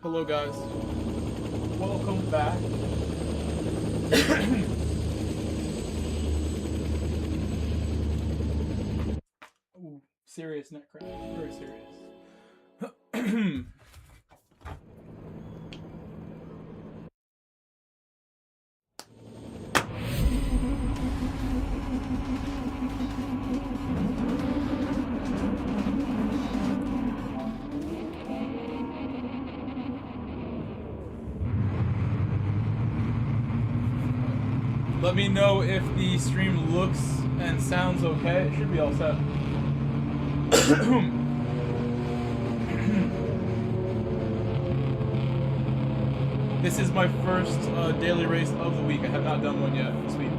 Hello guys, welcome back. Ooh, serious neck crack, very serious. Let me know if the stream looks and sounds okay. It should be all set. This is my first daily race of the week. I have not done one yet. Sweet.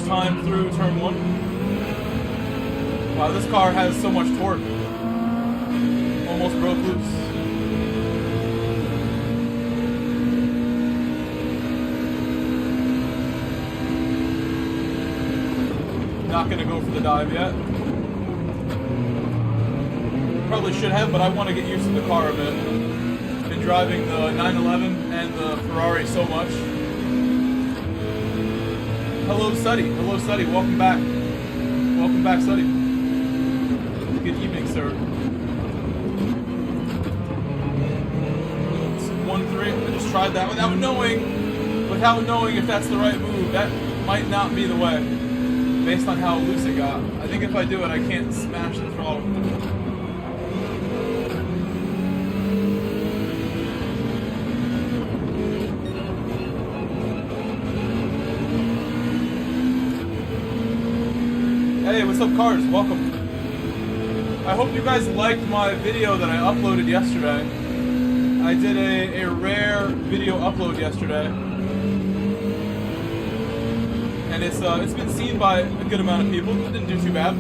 Time through turn one. Wow, this car has so much torque. Almost broke loose. Not gonna go for the dive yet. Probably should have, but I want to get used to the car a bit. Been driving the 911 and the Ferrari so much. Hello, Suddy. Hello, Suddy. Welcome back. Welcome back, Suddy. Good evening, sir. It's 1-3. I just tried that without knowing if that's the right move. That might not be the way, based on how loose it got. I think if I do it, I can't smash the throttle. Hey, what's up, cars? Welcome. I hope you guys liked my video that I uploaded yesterday. I did a rare video upload yesterday, and it's been seen by a good amount of people. It didn't do too bad.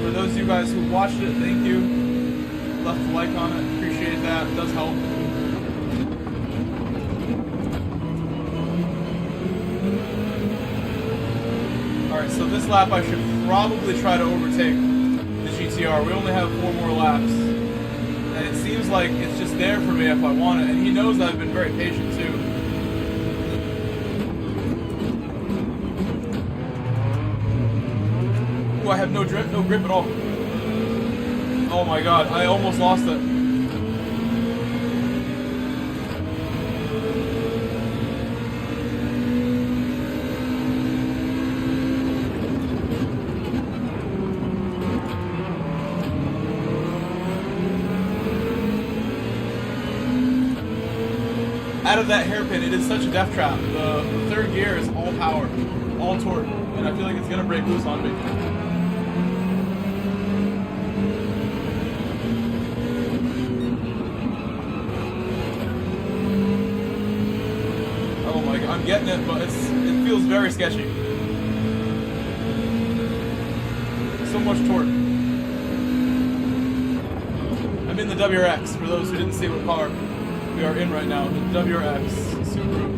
For those of you guys who watched it, thank you. Left a like on it, appreciate that. It does help. Alright, so this lap I should probably try to overtake the GTR. We only have 4 more laps. And it seems like it's just there for me if I want it. And he knows I've been very patient too. Ooh, I have no grip at all. Oh my god, I almost lost it. Out of that hairpin, it is such a death trap. The third gear is all power, all torque, and I feel like it's gonna break loose on me. Oh my god, I'm getting it, but it feels very sketchy. So much torque. I'm in the WRX, for those who didn't see what car we are in right now, the WRX Subaru.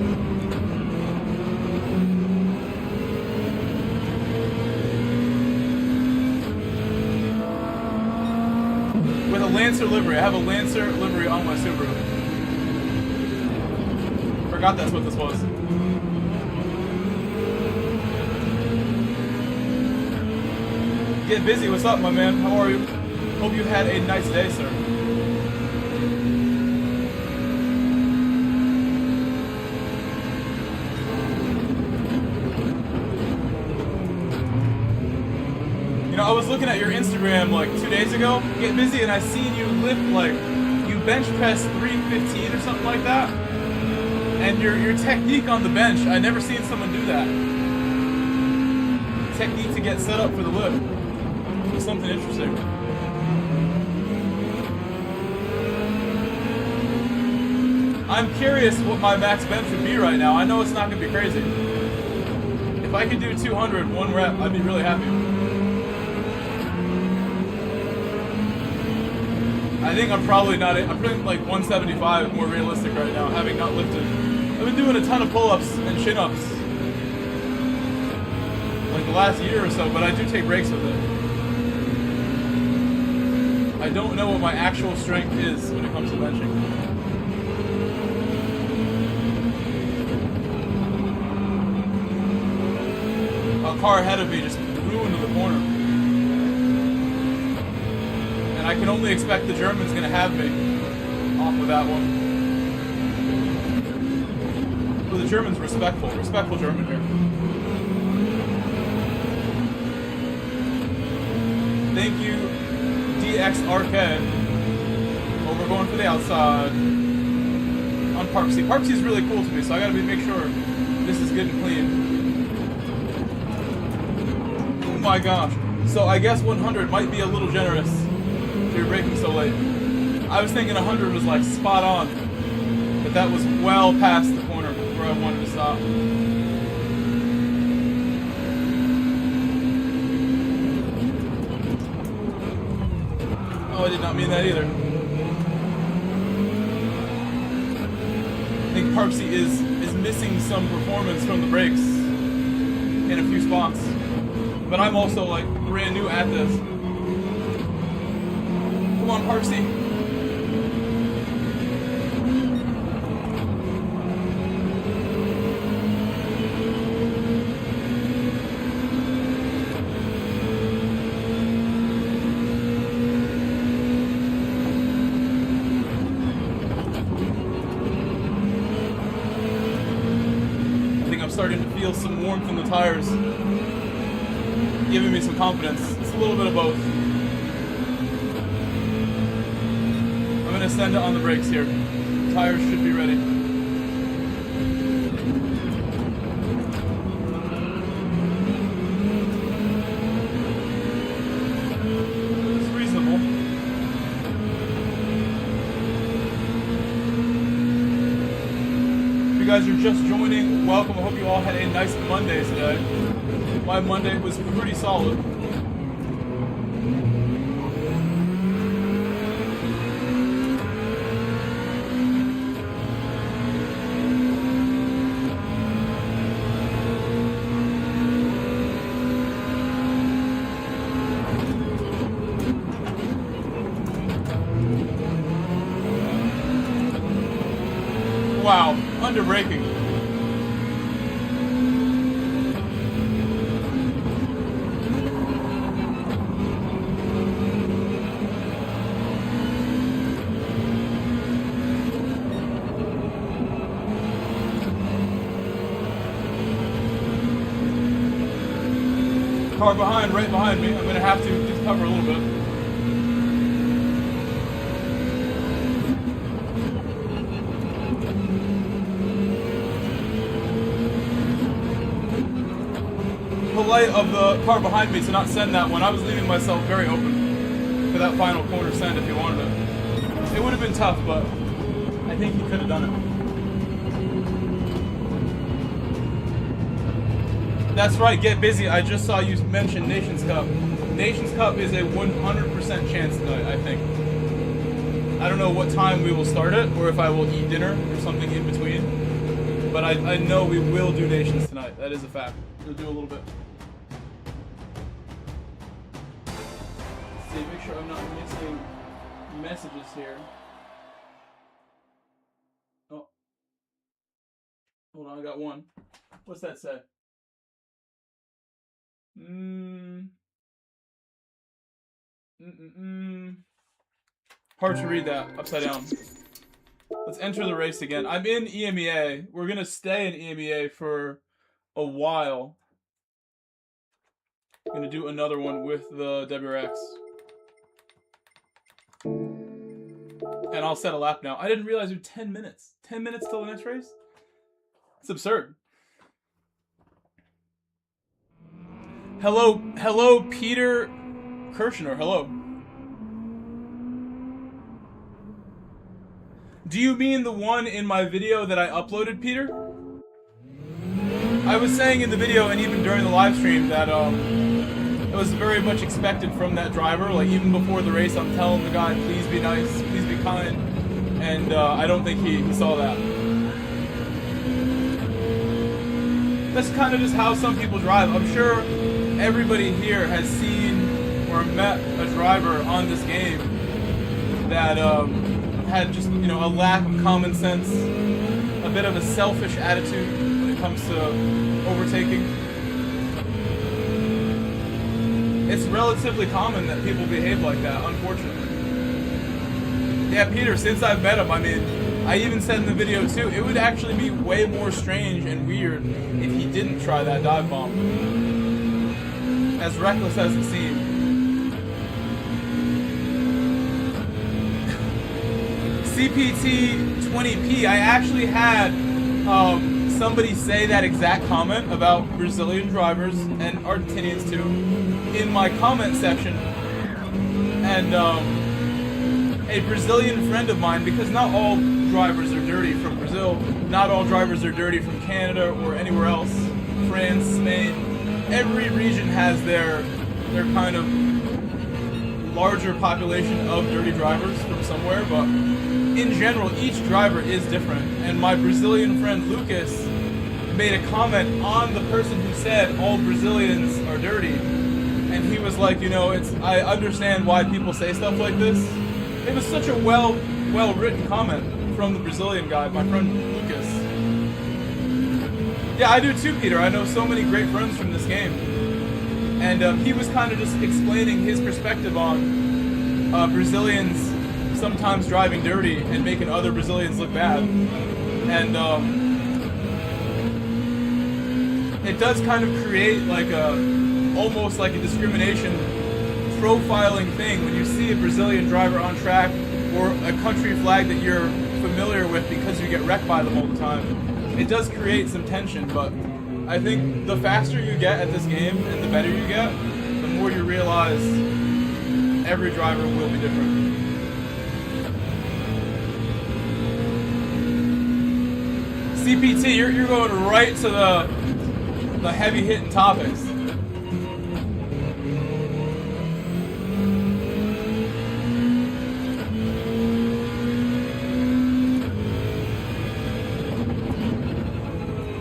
With a Lancer livery. I have a Lancer livery on my Subaru. Forgot that's what this was. Get busy. What's up, my man? How are you? Hope you had a nice day, sir. I was looking at your Instagram like 2 days ago, Get Busy, and I seen you lift like, you bench press 315 or something like that. And your technique on the bench, I never seen someone do that. Technique to get set up for the lift. It's something interesting. I'm curious what my max bench would be right now. I know it's not going to be crazy. If I could do 200 one rep, I'd be really happy. I think I'm probably not. I'm putting like 175 more realistic right now, having not lifted. I've been doing a ton of pull-ups and chin-ups like the last year or so, but I do take breaks with it. I don't know what my actual strength is when it comes to benching. A car ahead of me just ruined the corner. And I can only expect the German's gonna have me off of that one. Well, the German's respectful German here. Thank you, DXRK. Oh, we're going for the outside. On PORSCHE. PORSCHE is really cool to me, so I gotta make sure this is good and clean. Oh my gosh. So I guess 100 might be a little generous if you're braking so late. I was thinking 100 was like spot on, but that was well past the corner where I wanted to stop. Oh, I did not mean that either. I think PORSCHE is missing some performance from the brakes in a few spots. But I'm also like brand new at this. Come on, PORSCHE. I think I'm starting to feel some warmth in the tires, giving me some confidence. It's a little bit of both. I'm going to send it on the brakes here. Tires should be ready. It's reasonable. If you guys are just joining, welcome. I hope you all had a nice Monday today. My Monday was pretty solid. Wow, under braking. Car behind, right behind me. I'm going to have to just cover a little bit. Polite of the car behind me to not send that one. I was leaving myself very open for that final corner send if he wanted it. It would have been tough, but I think he could have done it. That's right, get busy. I just saw you mention Nations Cup. Nations Cup is a 100% chance tonight, I think. I don't know what time we will start it, or if I will eat dinner, or something in between. But I know we will do Nations tonight. That is a fact. We'll do a little bit. Let's see, make sure I'm not missing messages here. Oh. Hold on, I got one. What's that say? Hard to read that upside down. Let's enter the race again. I'm in EMEA. We're gonna stay in EMEA for a while. I'm gonna do another one with the WRX. And I'll set a lap now. I didn't realize it was 10 minutes. 10 minutes till the next race? It's absurd. Hello, Peter Kirshner. Hello. Do you mean the one in my video that I uploaded, Peter? I was saying in the video and even during the live stream that it was very much expected from that driver. Like even before the race, I'm telling the guy, please be nice, please be kind, and I don't think he saw that. That's kind of just how some people drive. I'm sure everybody here has seen or met a driver on this game that had just, you know, a lack of common sense, a bit of a selfish attitude when it comes to overtaking. It's relatively common that people behave like that, unfortunately. Yeah, Peter, since I've met him, I mean, I even said in the video too, it would actually be way more strange and weird if he didn't try that dive bomb. As reckless as it seemed. CPT20P, I actually had somebody say that exact comment about Brazilian drivers and Argentinians too in my comment section. And a Brazilian friend of mine, because not all drivers are dirty from Brazil, not all drivers are dirty from Canada or anywhere else, France, Spain, every region has their kind of larger population of dirty drivers from somewhere, but in general, each driver is different. And my Brazilian friend Lucas made a comment on the person who said all Brazilians are dirty, and he was like, you know, I understand why people say stuff like this. It was such a well-written comment from the Brazilian guy, my friend Lucas. Yeah, I do too, Peter. I know so many great friends from this game. And he was kind of just explaining his perspective on Brazilians sometimes driving dirty and making other Brazilians look bad. And it does kind of create like almost like a discrimination profiling thing when you see a Brazilian driver on track or a country flag that you're familiar with because you get wrecked by them all the time. It does create some tension, but I think the faster you get at this game and the better you get, the more you realize every driver will be different. CPT, you're going right to the heavy hitting topics.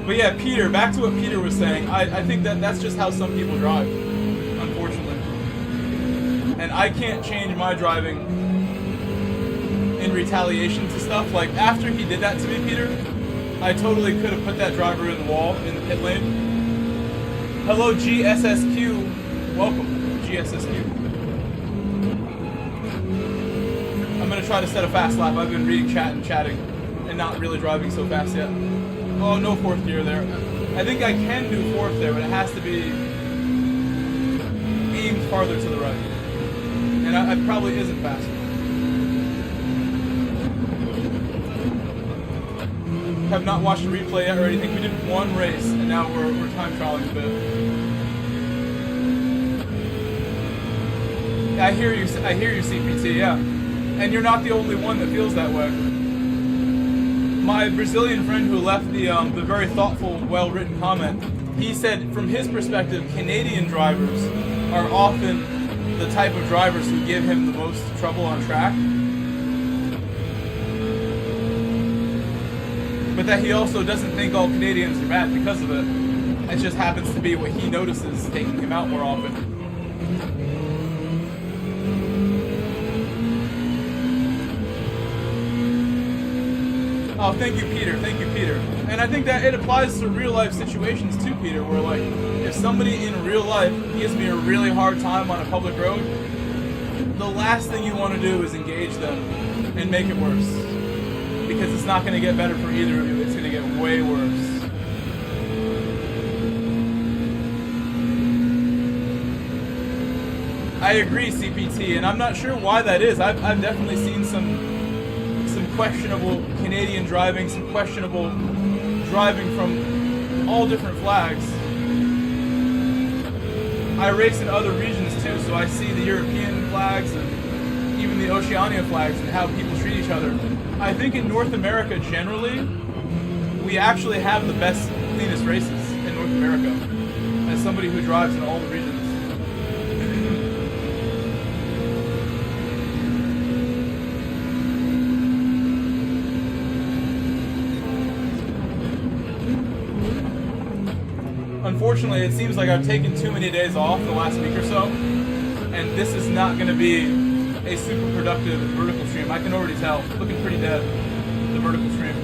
But yeah, Peter, back to what Peter was saying, I think that's just how some people drive, unfortunately. And I can't change my driving in retaliation to stuff. Like, after he did that to me, Peter, I totally could have put that driver in the wall in the pit lane. Hello, GSSQ. Welcome, GSSQ. I'm going to try to set a fast lap. I've been reading chat and chatting and not really driving so fast yet. Oh, no fourth gear there. I think I can do fourth there, but it has to be aimed farther to the right. And I probably isn't faster. Have not watched a replay yet or anything. We did one race, and now we're time trialing a bit. Yeah, I hear you, CPT, yeah. And you're not the only one that feels that way. My Brazilian friend who left the very thoughtful, well-written comment, he said from his perspective, Canadian drivers are often the type of drivers who give him the most trouble on track. But that he also doesn't think all Canadians are bad because of it. It just happens to be what he notices taking him out more often. Oh, thank you, Peter. Thank you, Peter. And I think that it applies to real-life situations too, Peter, where, like, if somebody in real life gives me a really hard time on a public road, the last thing you want to do is engage them and make it worse. Because it's not going to get better for either of you. It's going to get way worse. I agree, CPT, and I'm not sure why that is. I've definitely seen some questionable Canadian driving, some questionable driving from all different flags. I race in other regions too, so I see the European flags and even the Oceania flags and how people treat each other. I think in North America generally, we actually have the best, cleanest races in North America. As somebody who drives in all the regions. Unfortunately, it seems like I've taken too many days off the last week or so, and this is not going to be a super productive vertical stream. I can already tell. It's looking pretty dead, the vertical stream.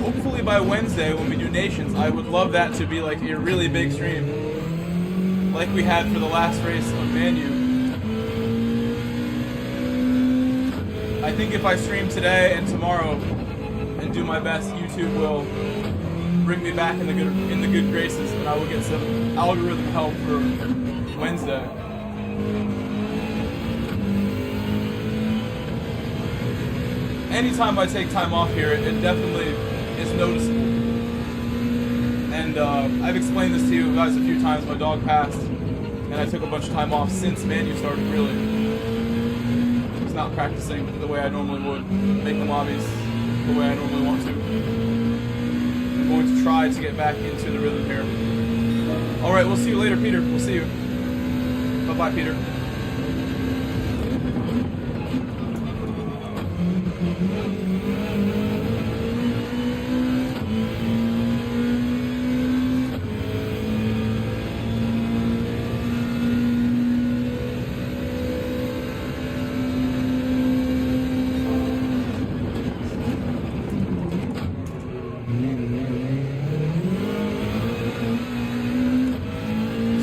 Hopefully by Wednesday, when we do Nations, I would love that to be like a really big stream, like we had for the last race on Manu. I think if I stream today and tomorrow and do my best, YouTube will bring me back in the good graces, and I will get some algorithm help for Wednesday. Anytime I take time off here, it definitely is noticeable. And I've explained this to you guys a few times. My dog passed, and I took a bunch of time off since Manu started, really. I was not practicing the way I normally would, making lobbies the way I normally want to. I'm going to try to get back into the rhythm here. Alright, we'll see you later, Peter. We'll see you. Bye-bye, Peter.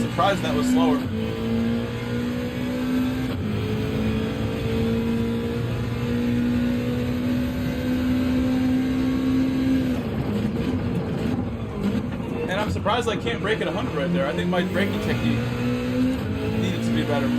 Surprised that was slower. And I'm surprised I can't brake at 100 right there. I think my braking technique needed to be better.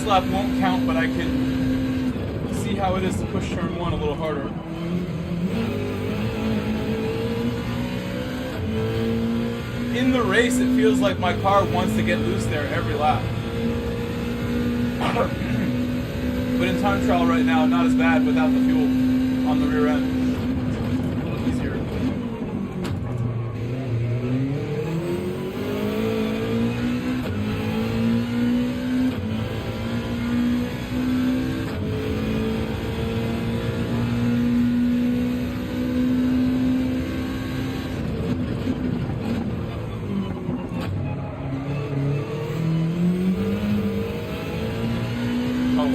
Lap won't count, but I can see how it is to push turn one a little harder. In the race, it feels like my car wants to get loose there every lap. But in time trial right now, not as bad without the fuel on the rear end. A little easier.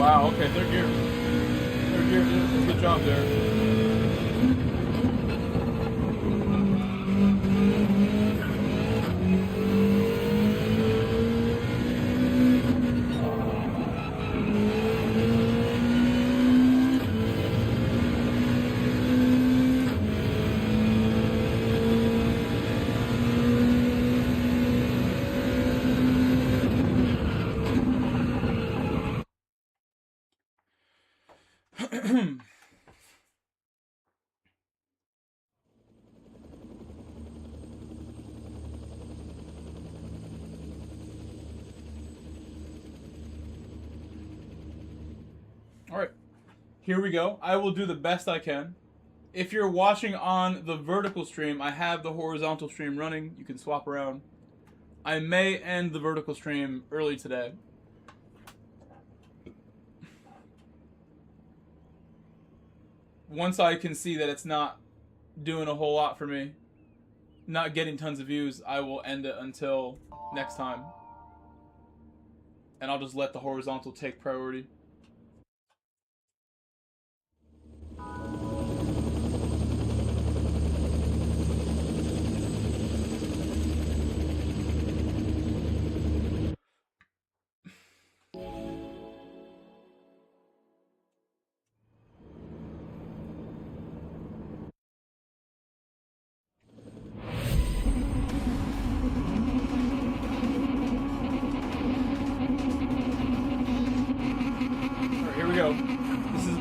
Wow, okay, third gear. Third gear, good job there. Alright, here we go. I will do the best I can. If you're watching on the vertical stream, I have the horizontal stream running. You can swap around. I may end the vertical stream early today. Once I can see that it's not doing a whole lot for me, not getting tons of views, I will end it until next time. And I'll just let the horizontal take priority.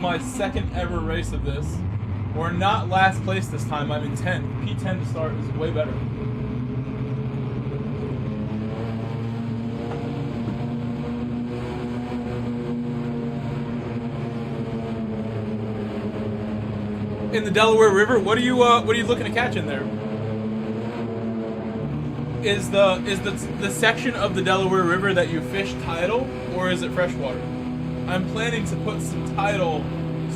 my second ever race of this. We're not last place this time, I'm in 10th. P10 to start is way better. In the Delaware River, what are you looking to catch in there? Is the section of the Delaware River that you fish tidal, or is it freshwater? I'm planning to put some tidal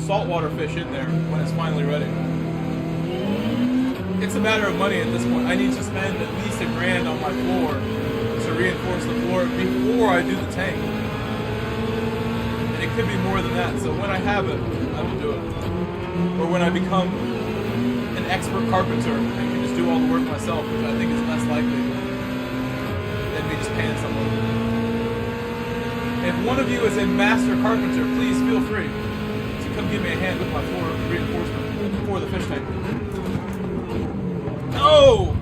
saltwater fish in there when it's finally ready. It's a matter of money at this point. I need to spend at least $1,000 on my floor to reinforce the floor before I do the tank. And it could be more than that, so when I have it, I will do it. Or when I become an expert carpenter and can just do all the work myself, which I think is less likely than me just paying someone. If one of you is a master carpenter, please feel free to come give me a hand with my floor reinforcement for the fish tank. No!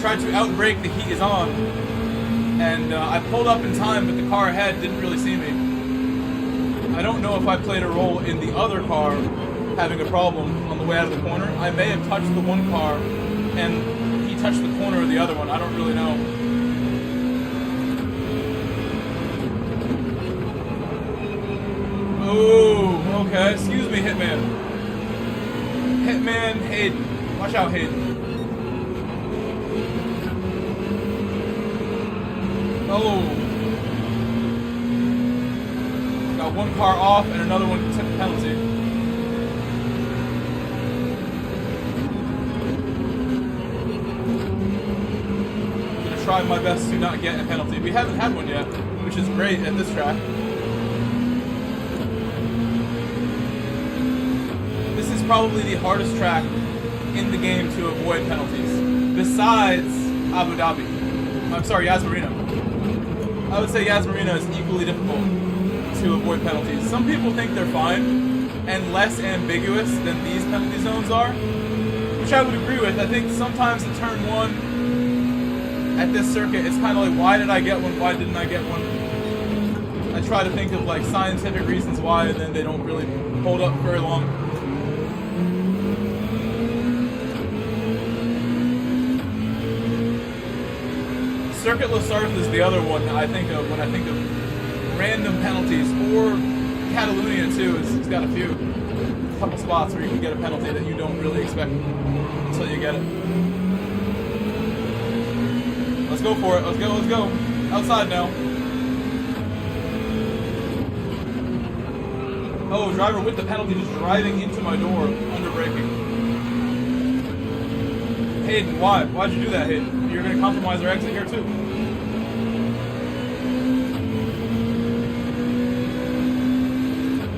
Tried to outbrake, the heat is on. And I pulled up in time, but the car ahead didn't really see me. I don't know if I played a role in the other car having a problem on the way out of the corner. I may have touched the one car, and he touched the corner of the other one. I don't really know. Oh, okay. Excuse me, Hitman. Hitman Hayden. Watch out, Hayden. Oh. Got one car off and another one took a penalty. I'm gonna try my best to not get a penalty. We haven't had one yet, which is great at this track. This is probably the hardest track in the game to avoid penalties, besides Abu Dhabi. I'm sorry, Yas Marina. I would say Yas Marina is equally difficult to avoid penalties. Some people think they're fine and less ambiguous than these penalty zones are, which I would agree with. I think sometimes in turn one at this circuit, it's kind of like, why did I get one? Why didn't I get one? I try to think of like scientific reasons why, and then they don't really hold up very long. Circuit La Sarthe is the other one I think of when I think of random penalties, or Catalunya too. It's got a couple spots where you can get a penalty that you don't really expect until you get it. Let's go for it. Let's go. Outside now. Oh, driver with the penalty just driving into my door, under braking. Hayden, why? Why'd you do that, Hayden? You're going to compromise our exit here, too.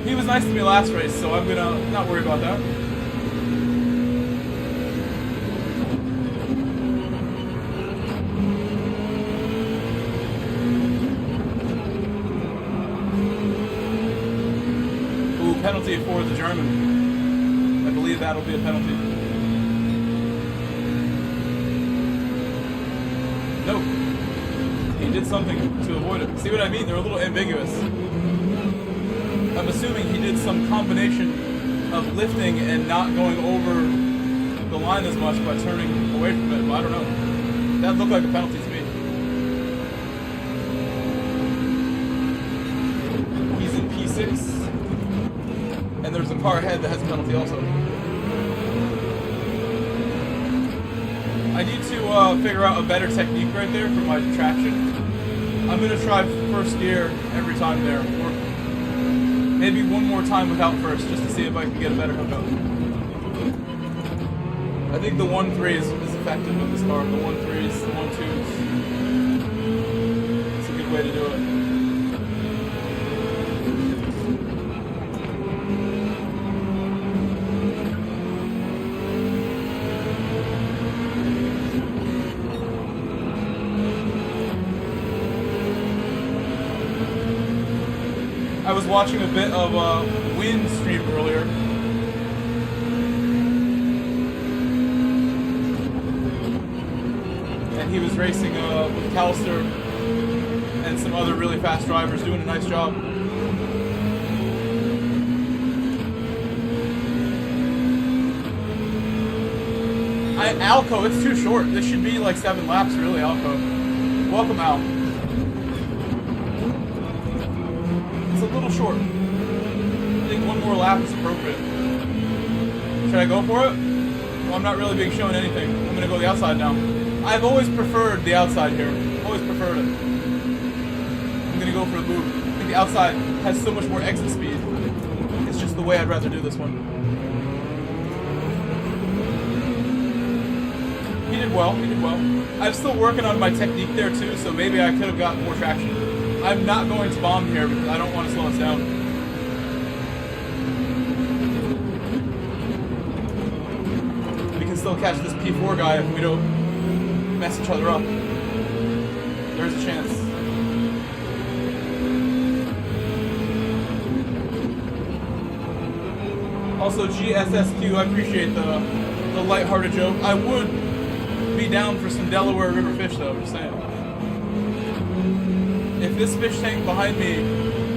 He was nice to me last race, so I'm going to not worry about that. Ooh, penalty for the German. I believe that'll be a penalty. Nope. He did something to avoid it. See what I mean? They're a little ambiguous. I'm assuming he did some combination of lifting and not going over the line as much by turning away from it, but I don't know. That looked like a penalty to me. He's in P6. And there's a car ahead that has a penalty also. I need to figure out a better technique right there for my traction. I'm going to try first gear every time there, or maybe one more time without first, just to see if I can get a better hookup. I think the 1.3 is effective with this car. The 1.3s, the 1.2s. It's a good way to do it. I was watching a bit of Wind stream earlier. And he was racing with Callister and some other really fast drivers, doing a nice job. Alco, it's too short. This should be like 7 laps, really, Alco. Welcome, Al. It's a little short. I think 1 more lap is appropriate. Should I go for it? Well, I'm not really being shown anything. I'm gonna go the outside now. I've always preferred the outside here. Always preferred it. I'm gonna go for the move. I think the outside has so much more exit speed. It's just the way I'd rather do this one. He did well, he did well. I'm still working on my technique there too, so maybe I could have gotten more traction. I'm not going to bomb here because I don't want to slow us down. We can still catch this P4 guy if we don't mess each other up. There's a chance. Also, GSSQ, I appreciate the lighthearted joke. I would be down for some Delaware River fish though, just saying. If this fish tank behind me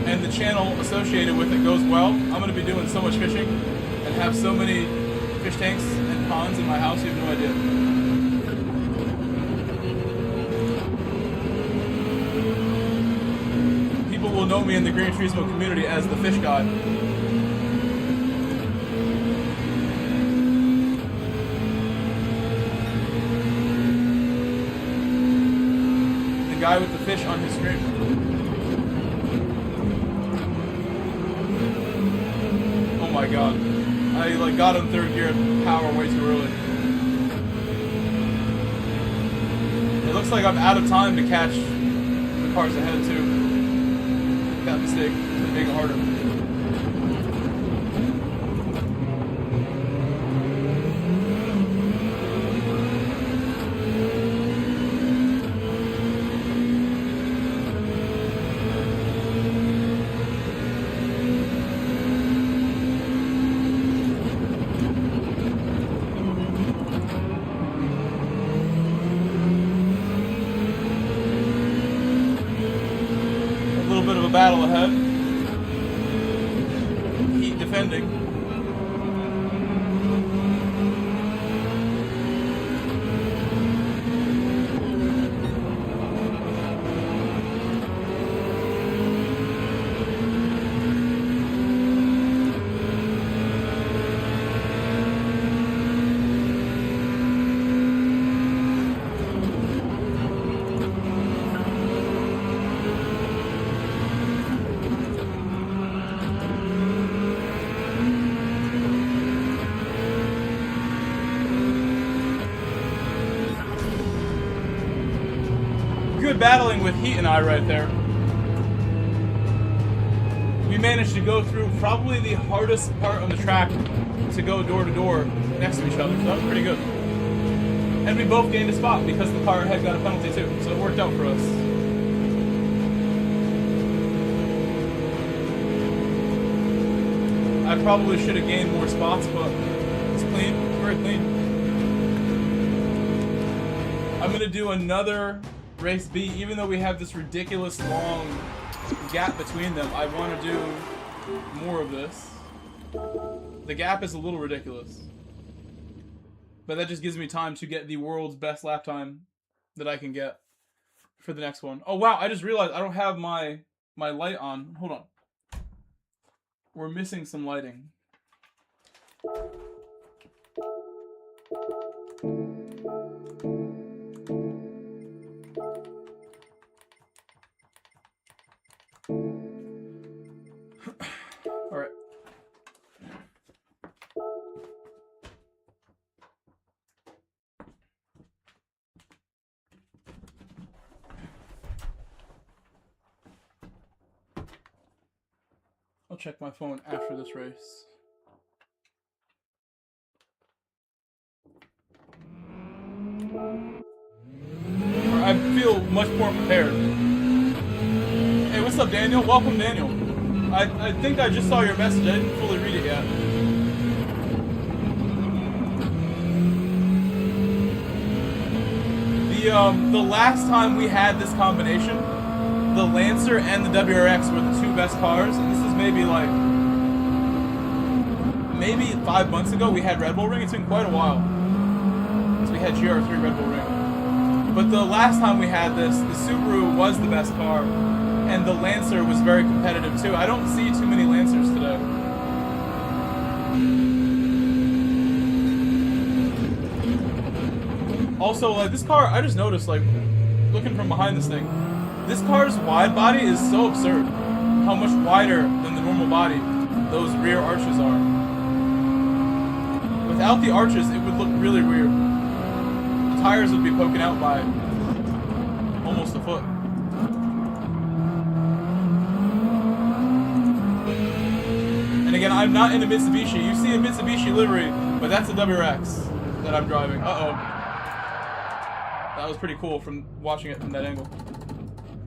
and the channel associated with it goes well, I'm going to be doing so much fishing and have so many fish tanks and ponds in my house, you have no idea. People will know me in the Gran Turismo community as the fish god. Guy with the fish on his stream. Oh my god. I like got in 3rd gear power way too early. It looks like I'm out of time to catch the cars ahead too. That mistake to make it harder. Battle ahead. Heat defending. Battling with Heat and I right there. We managed to go through probably the hardest part on the track to go door to door next to each other, so that was pretty good. And we both gained a spot because the car ahead got a penalty too, so it worked out for us. I probably should have gained more spots, but it's clean, very clean. I'm gonna do another Race B, even though we have this ridiculous long gap between them. I want to do more of this. The gap is a little ridiculous, but that just gives me time to get the world's best lap time that I can get for the next one. Oh wow, I just realized I don't have my light on. Hold on. We're missing some lighting. Alright. I'll check my phone after this race. I feel much more prepared. Hey, what's up, Daniel? Welcome, Daniel. I think I just saw your message. I didn't fully read it yet. the last time we had this combination, the Lancer and the WRX were the two best cars, and this is maybe 5 months ago. We had Red Bull Ring. It's been quite a while since we had GR3 Red Bull Ring. But the last time we had this, the Subaru was the best car, and the Lancer was very competitive too. I don't see too many Lancers today. Also, like, this car, I just noticed, like, looking from behind this thing, this car's wide body is so absurd. How much wider than the normal body those rear arches are. Without the arches, it would look really weird. The tires would be poking out by almost a foot. And again, I'm not in a Mitsubishi. You see a Mitsubishi livery, but that's a WRX that I'm driving. Uh-oh. That was pretty cool from watching it from that angle.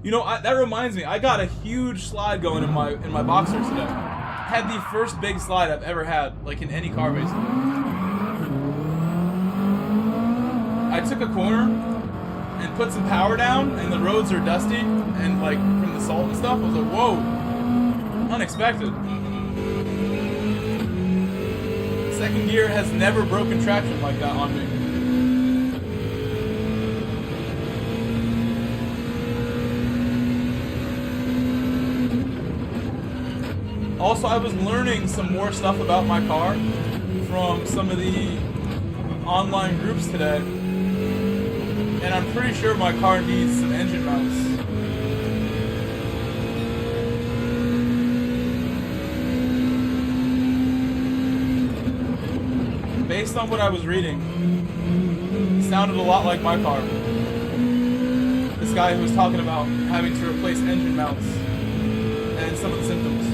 You know, that reminds me, I got a huge slide going in my Boxer today. Had the first big slide I've ever had, like in any car basically. I took a corner and put some power down, and the roads are dusty and like from the salt and stuff. I was like, whoa, unexpected. Second gear has never broken traction like that on me. Also, I was learning some more stuff about my car from some of the online groups today, and I'm pretty sure my car needs some engine mounts. Based on what I was reading, it sounded a lot like my car. This guy who was talking about having to replace engine mounts and some of the symptoms.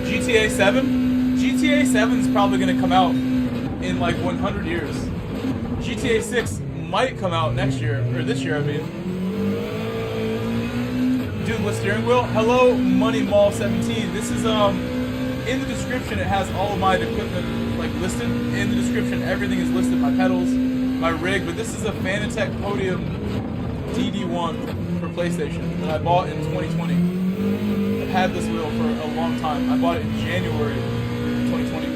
GTA 7? GTA 7 is probably going to come out in like 100 years. GTA 6 might come out next year, or this year I mean. Dudeless steering wheel? Hello, Money Mall 17. This is, in the description it has all of my equipment like listed. In the description everything is listed, my pedals, my rig, but this is a Fanatec Podium DD1 for PlayStation that I bought in 2020. I've had this wheel for a long time. I bought it in January 2020.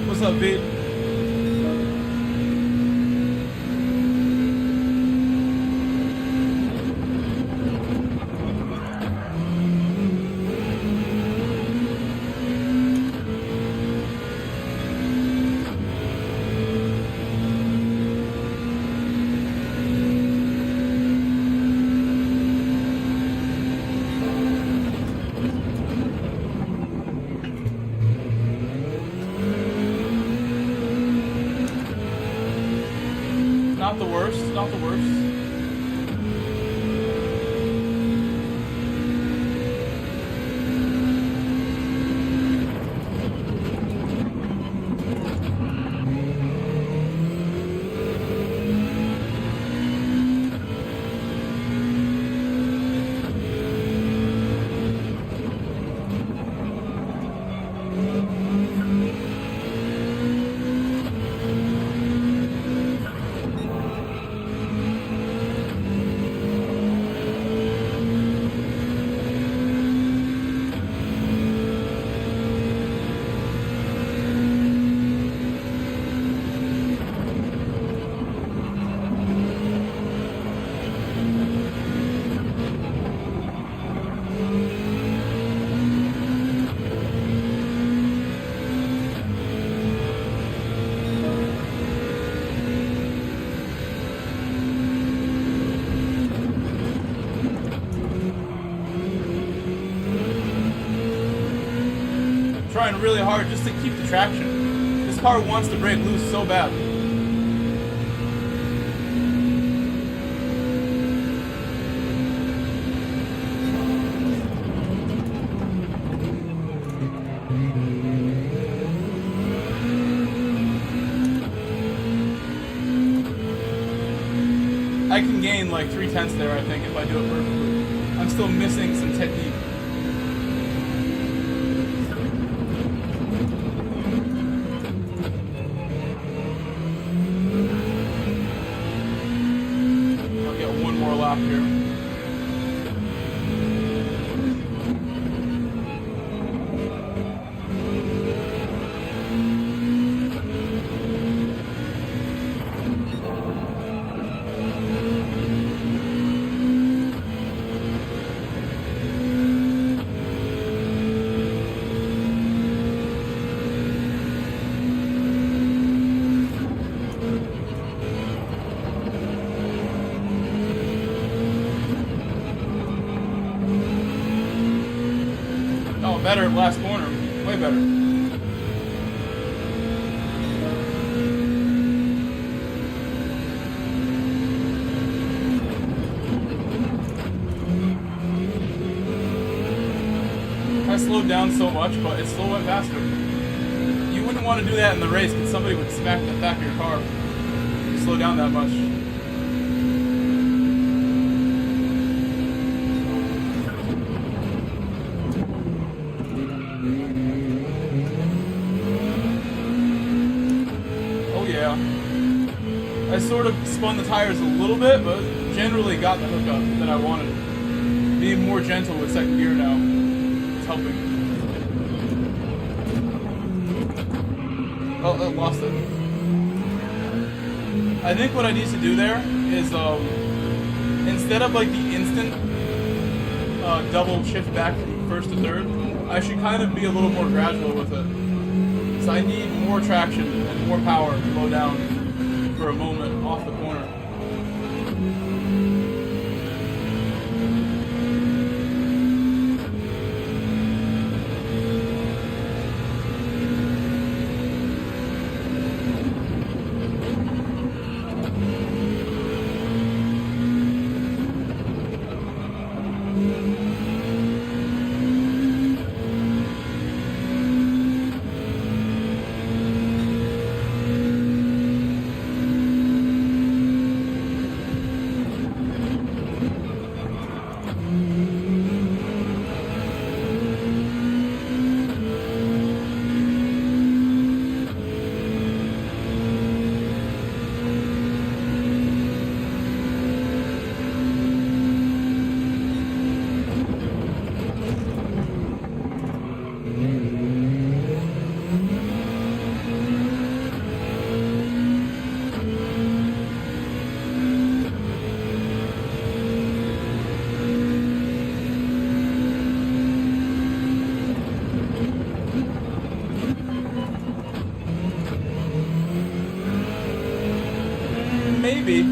What's up, Vid? Not the worst, not the worst. really hard just to keep the traction. This car wants to break loose so bad. I can gain like 3/10 there, I think, if I do it perfectly. I'm still missing some technique. I'll get one more lap here. Better last corner, way better. I slowed down so much, but it still went faster. You wouldn't want to do that in the race because somebody would smack the back of your car if you slow down that much. I sort of spun the tires a little bit, but generally got the hookup that I wanted. Being more gentle with second gear now, it's helping. Oh, I lost it. I think what I need to do there is, instead of like the instant double shift back from first to third, I should kind of be a little more gradual with it. So I need more traction and more power to slow down for a moment off the corner. Maybe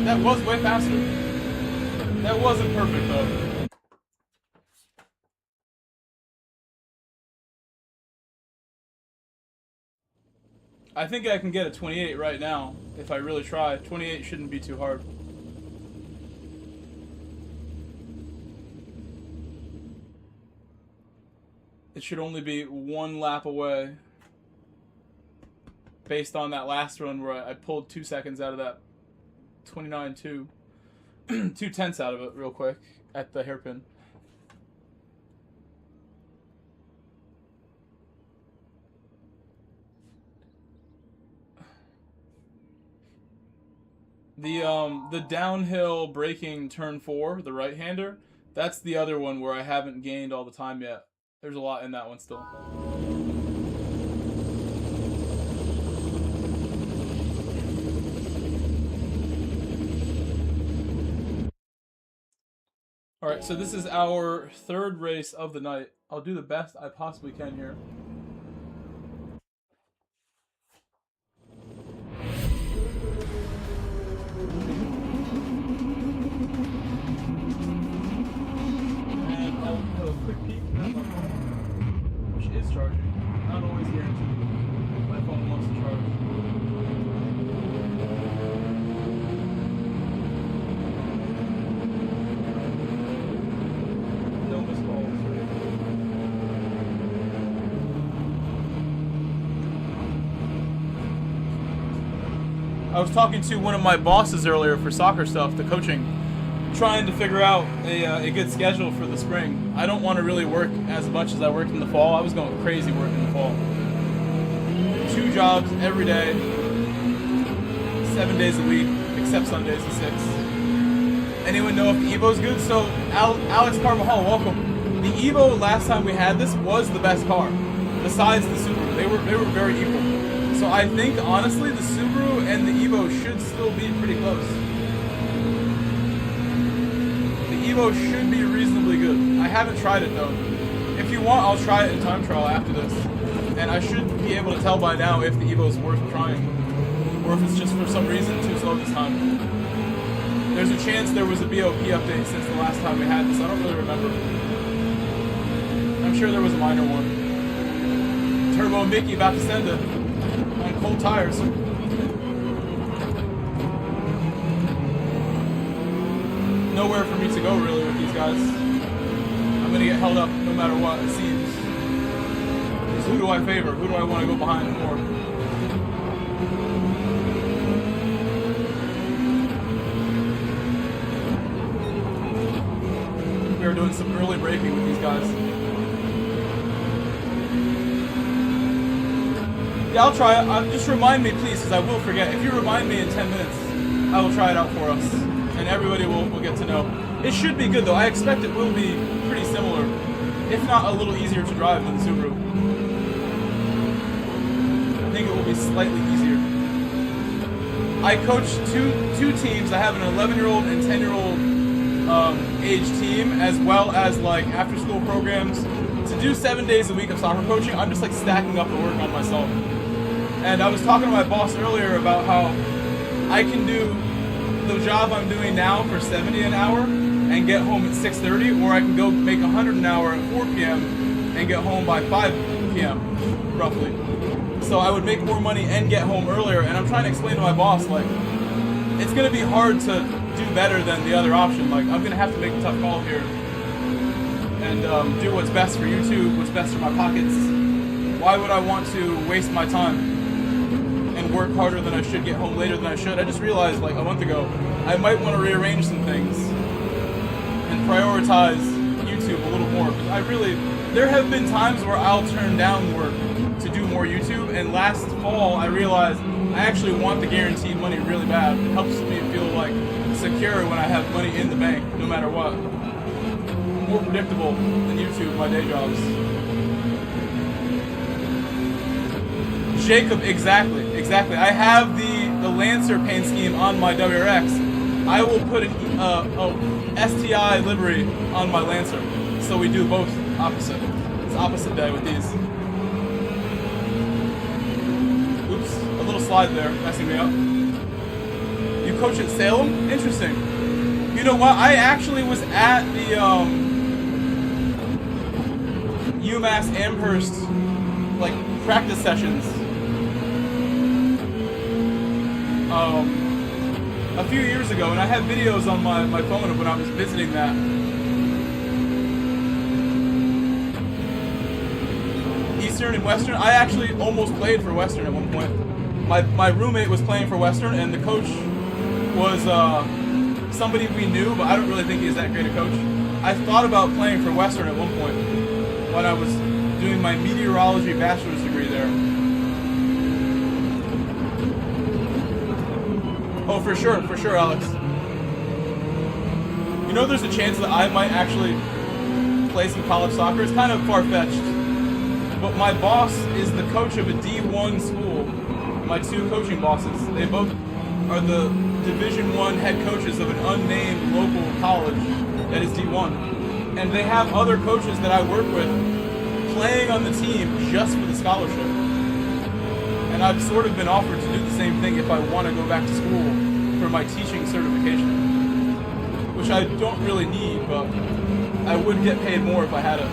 that was way faster. That wasn't perfect though. I think I can get a 28 right now if I really try. 28 shouldn't be too hard. It should only be one lap away. Based on that last run where I pulled 2 seconds out of that 29.2. 2/10 out of it real quick at the hairpin. The downhill braking turn 4, the right-hander, that's the other one where I haven't gained all the time yet. There's a lot in that one still. Alright, so this is our third race of the night. I'll do the best I possibly can here. And I'll have a quick peek, which is charging. was talking to one of my bosses earlier for soccer stuff, the coaching, trying to figure out a good schedule for the spring. I don't want to really work as much as I worked in the fall. I was going crazy working in the fall. 2 jobs every day, 7 days a week, except Sundays at 6. Anyone know if the Evo's good? So, Alex Carvajal, welcome. The Evo, last time we had this, was the best car, besides the Subaru. They were very equal. So I think, honestly, the Subaru and the Evo should still be pretty close. The Evo should be reasonably good. I haven't tried it, though. If you want, I'll try it in time trial after this. And I should be able to tell by now if the Evo is worth trying, or if it's just for some reason too slow this time. There's a chance there was a BOP update since the last time we had this. I don't really remember. I'm sure there was a minor one. Turbo Mickey about to send it on cold tires. Nowhere for me to go really with these guys. I'm gonna get held up no matter what, it seems. So who do I favor? Who do I want to go behind more? We are doing some early braking with these guys. Yeah, I'll try it. Just remind me, please, because I will forget. If you remind me in 10 minutes, I will try it out for us, and everybody will get to know. It should be good, though. I expect it will be pretty similar, if not a little easier to drive than the Subaru. I think it will be slightly easier. I coach two teams. I have an 11-year-old and 10-year-old age team, as well as like after-school programs. To do 7 days a week of soccer coaching, I'm just like stacking up the work on myself. And I was talking to my boss earlier about how I can do the job I'm doing now for $70 an hour and get home at 6:30, or I can go make $100 an hour at 4 p.m. and get home by 5 p.m. roughly. So I would make more money and get home earlier. And I'm trying to explain to my boss, like, it's going to be hard to do better than the other option. Like, I'm going to have to make a tough call here and do what's best for YouTube, what's best for my pockets. Why would I want to waste my time and work harder than I should, get home later than I should? I just realized like a month ago, I might want to rearrange some things and prioritize YouTube a little more. There have been times where I'll turn down work to do more YouTube, and last fall I realized I actually want the guaranteed money really bad. It helps me feel like secure when I have money in the bank, no matter what. More predictable than YouTube, my day jobs. Jacob, exactly. I have the Lancer paint scheme on my WRX. I will put an STI livery on my Lancer. So we do both opposite. It's opposite day with these. Oops, a little slide there, messing me up. You coach at Salem? Interesting. You know what? I actually was at the UMass Amherst like practice sessions a few years ago, and I have videos on my phone of when I was visiting that. Eastern and Western, I actually almost played for Western at one point. My roommate was playing for Western, and the coach was somebody we knew, but I don't really think he's that great a coach. I thought about playing for Western at one point when I was doing my meteorology bachelor's degree there. Oh, for sure, Alex. You know, there's a chance that I might actually play some college soccer. It's kind of far-fetched. But my boss is the coach of a D1 school. My two coaching bosses, they both are the Division I head coaches of an unnamed local college that is D1. And they have other coaches that I work with playing on the team just for the scholarship. And I've sort of been offered to do the same thing if I want to go back to school for my teaching certification, which I don't really need, but I would get paid more if I had it.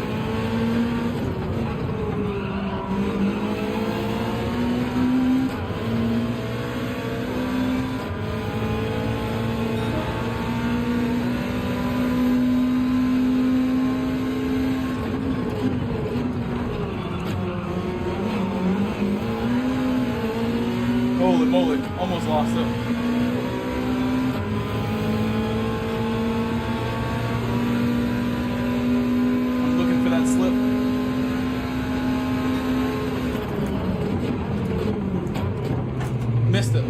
was lost though. I'm looking for that slip. Missed it.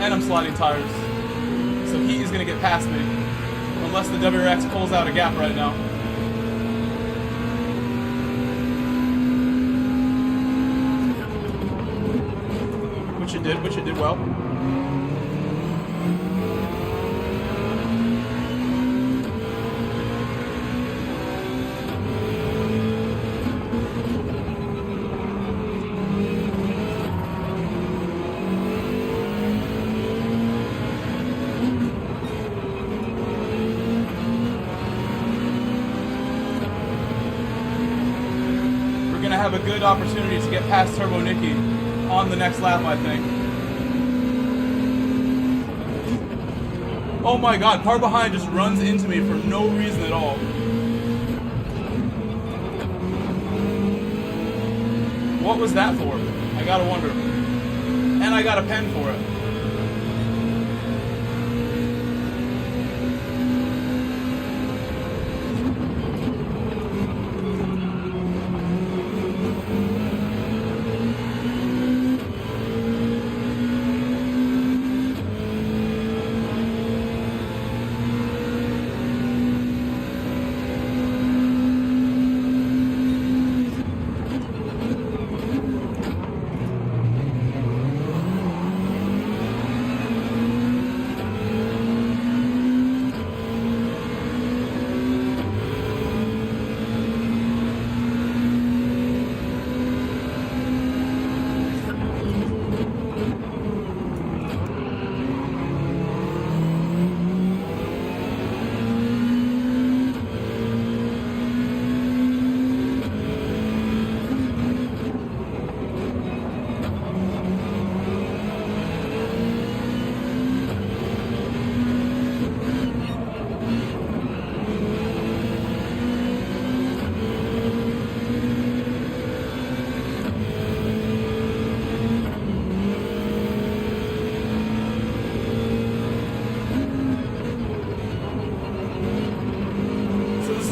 And I'm sliding tires. So heat is going to get past me. Unless the WRX pulls out a gap right now. Which it did well. Have a good opportunity to get past Turbo Nicky on the next lap, I think. Oh my god, car behind just runs into me for no reason at all. What was that for? I gotta wonder. And I got a pen for it.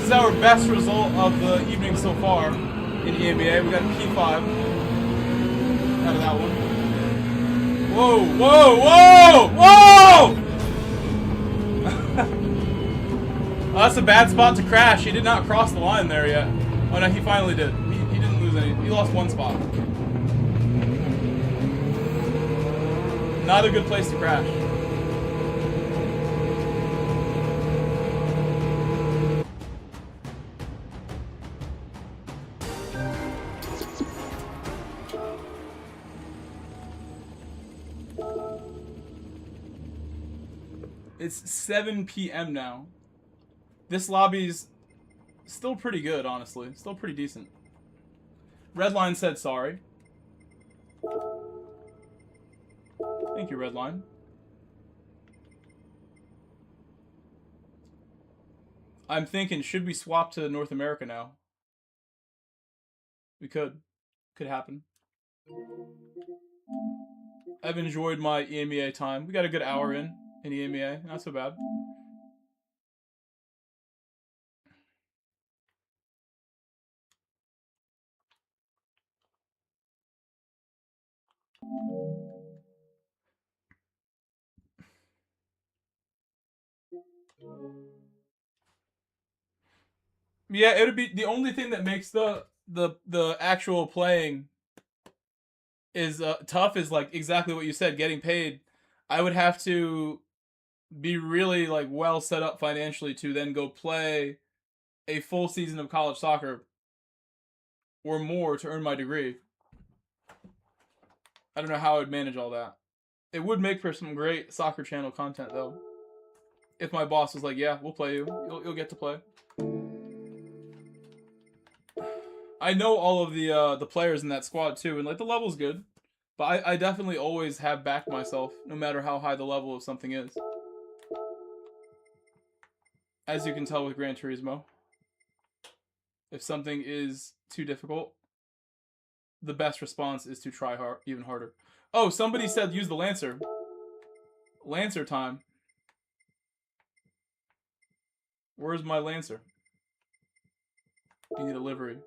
Is our best result of the evening so far in EMEA. We got a P5 out of that one. Whoa, whoa, whoa, whoa! Oh, that's a bad spot to crash. He did not cross the line there yet. Oh no, he finally did. He didn't lose any. He lost one spot. Not a good place to crash. It's 7 p.m. now. This lobby's still pretty good, honestly. Still pretty decent. Redline said sorry. Thank you, Redline. I'm thinking, should we swap to North America now? We could. Could happen. I've enjoyed my EMEA time. We got a good hour in EMEA. Not so bad. Yeah, it would be the only thing that makes the actual playing is tough is like exactly what you said, getting paid. I would have to be really like well set up financially to then go play a full season of college soccer or more to earn my degree. I don't know how I would manage all that. It would make for some great soccer channel content though. If my boss was like, "Yeah, we'll play you. You'll get to play." I know all of the players in that squad too, and like the level's good, but I definitely always have backed myself, no matter how high the level of something is. As you can tell with Gran Turismo, if something is too difficult, the best response is to try even harder. Oh, somebody said use the Lancer. Lancer time. Where's my Lancer? You need a livery.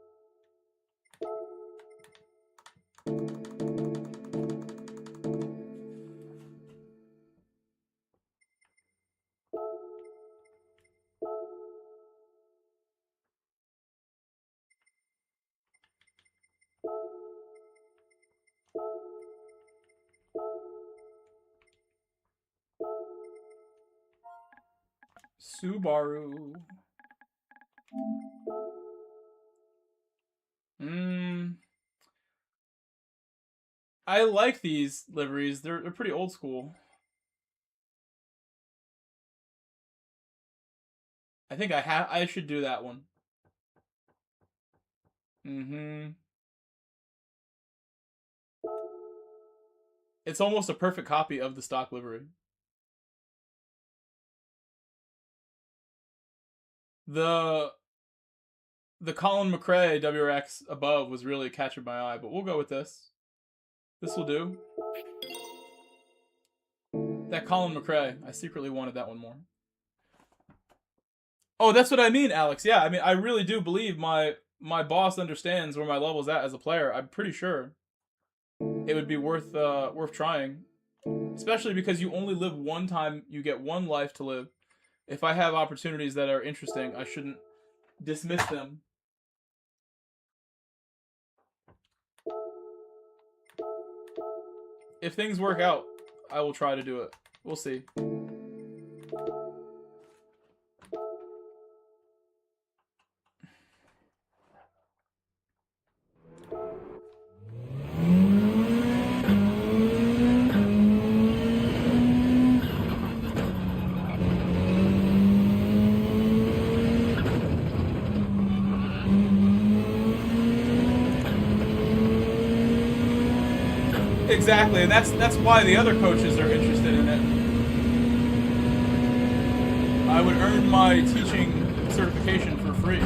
Subaru. I like these liveries. They're pretty old school. I think I should do that one. It's almost a perfect copy of the stock livery. The Colin McRae WRX above was really catching my eye, but we'll go with this. This will do. That Colin McRae, I secretly wanted that one more. Oh, that's what I mean, Alex. Yeah, I mean, I really do believe my boss understands where my level's at as a player. I'm pretty sure it would be worth trying, especially because you only live one time. You get one life to live. If I have opportunities that are interesting, I shouldn't dismiss them. If things work out, I will try to do it. We'll see. Exactly, and that's why the other coaches are interested in it. I would earn my teaching certification for free.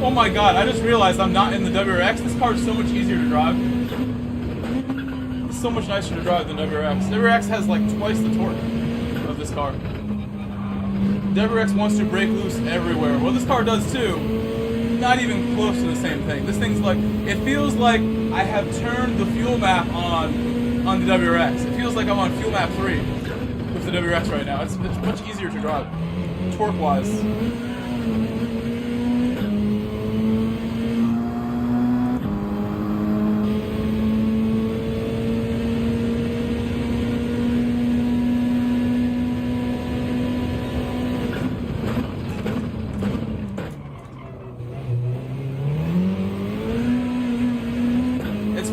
Oh my god, I just realized I'm not in the WRX. This car is so much easier to drive. It's so much nicer to drive than WRX. WRX has like twice the torque of this car. WRX wants to break loose everywhere. Well, this car does too. Not even close to the same thing. This thing's like, it feels like I have turned the fuel map on the WRX. It feels like I'm on fuel map 3 with the WRX right now. It's much easier to drive, torque-wise.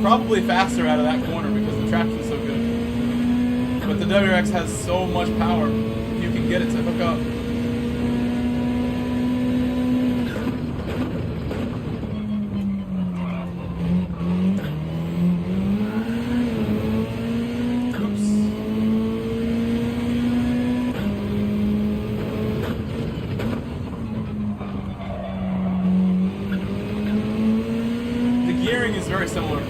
Probably faster out of that corner because the traction is so good. But the WRX has so much power if you can get it to hook up. Oops. The gearing is very similar.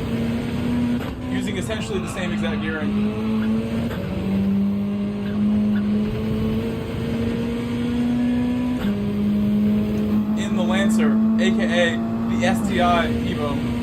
Using essentially the same exact gearing. In the Lancer, aka the STI Evo.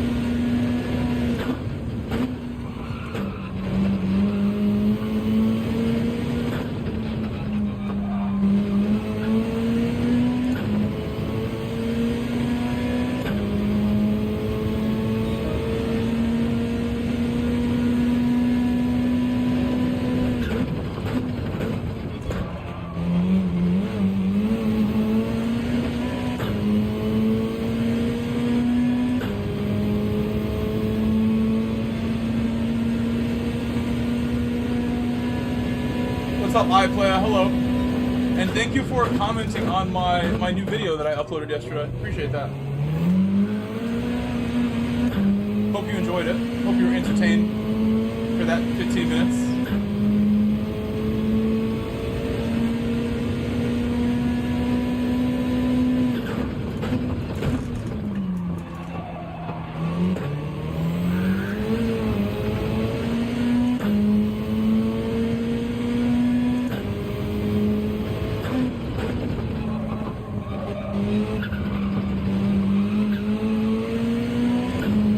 What's up, iPlayer? Hello. And thank you for commenting on my new video that I uploaded yesterday. Appreciate that. Hope you enjoyed it. Hope you were entertained for that 15 minutes.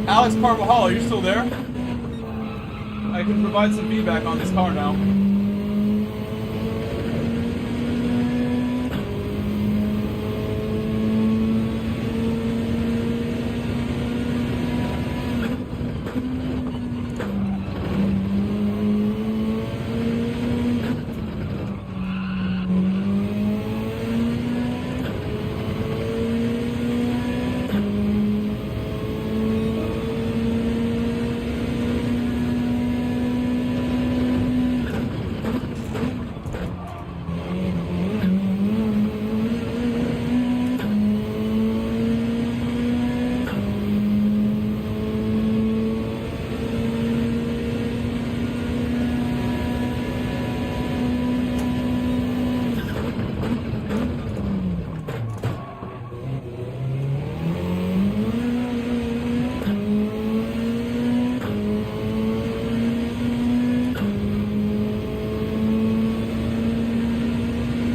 Alex Carvajal, are you still there? I can provide some feedback on this car now.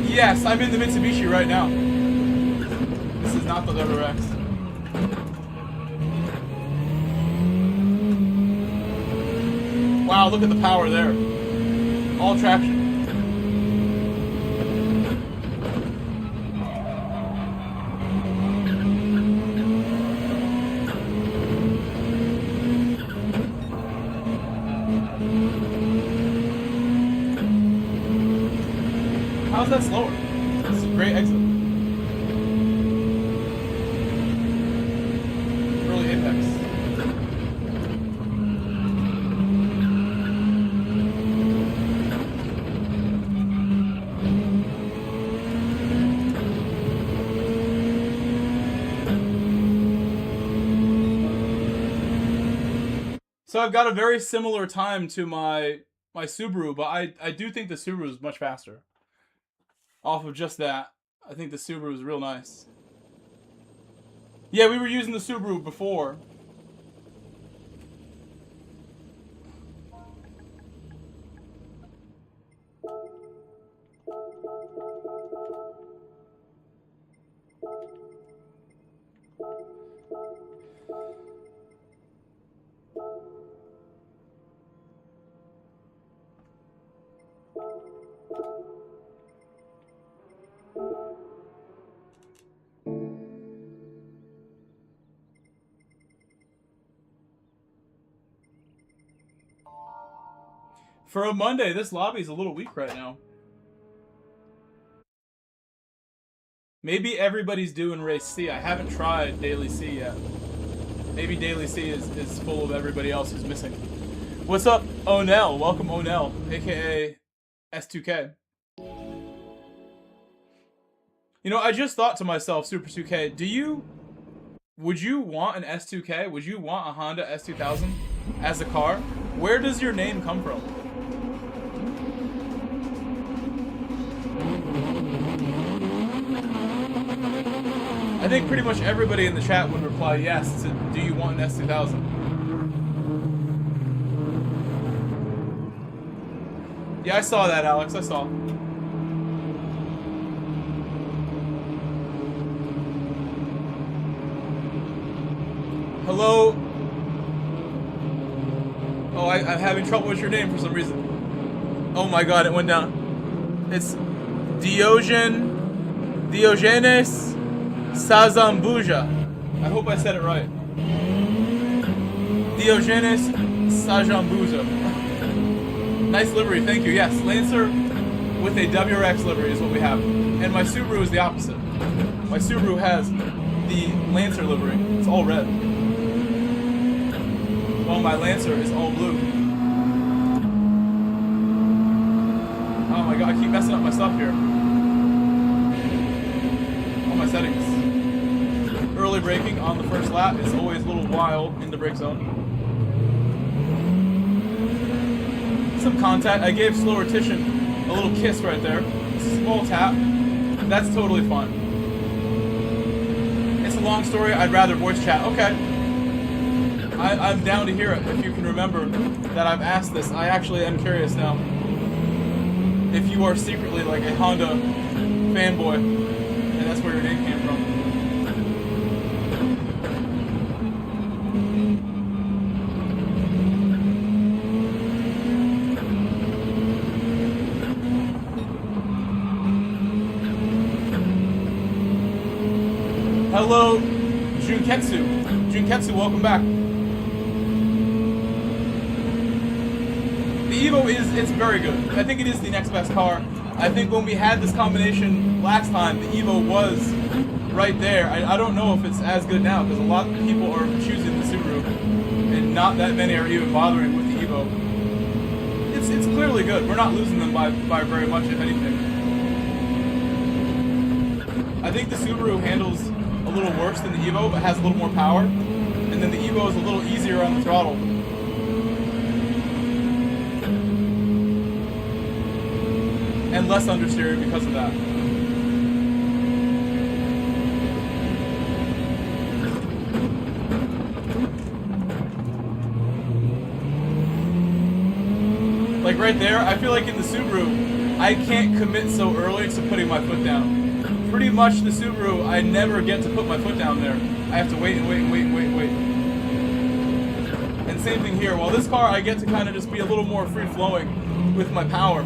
Yes, I'm in the Mitsubishi right now. This is not the WRX. Wow, look at the power there. All traction. How's that slower? This is a great exit. Early apex. So I've got a very similar time to my Subaru, but I do think the Subaru is much faster. Off of just that, I think the Subaru is real nice. Yeah, we were using the Subaru before. For a Monday, this lobby is a little weak right now. Maybe everybody's doing race C. I haven't tried daily C yet. Maybe daily C is full of everybody else who's missing. What's up, Onel? Welcome, Onel, aka S2K. You know, I just thought to myself, Super 2K, would you want an S2K? Would you want a Honda S2000 as a car? Where does your name come from? I think pretty much everybody in the chat would reply yes to, do you want an S2000? Yeah, I saw that, Alex, I saw. Hello. Oh, I'm having trouble with your name for some reason. Oh my god, it went down. It's Diogenes Sazambuja. I hope I said it right. Diogenes Sazambuja. Nice livery, thank you. Yes, Lancer with a WRX livery is what we have. And my Subaru is the opposite. My Subaru has the Lancer livery. It's all red. While my Lancer is all blue. Oh my god, I keep messing up my stuff here. All my settings. Early braking on the first lap is always a little while in the brake zone. Some contact. I gave slow rotation a little kiss right there. Small tap. That's totally fine. It's a long story. I'd rather voice chat. Okay. I'm down to hear it. If you can remember that I've asked this, I actually am curious now. If you are secretly like a Honda fanboy, and that's where your name came from. Hello, Junketsu. Junketsu, welcome back. The Evo it's very good. I think it is the next best car. I think when we had this combination last time, the Evo was right there. I don't know if it's as good now, because a lot of people are choosing the Subaru, and not that many are even bothering with the Evo. It's clearly good. We're not losing them by very much, if anything. I think the Subaru handles a little worse than the Evo, but has a little more power. And then the Evo is a little easier on the throttle. And less understeer because of that. Like right there, I feel like in the Subaru, I can't commit so early to putting my foot down. Pretty much the Subaru, I never get to put my foot down there. I have to wait and wait and wait and wait and wait. And same thing here. While this car, I get to kind of just be a little more free-flowing with my power.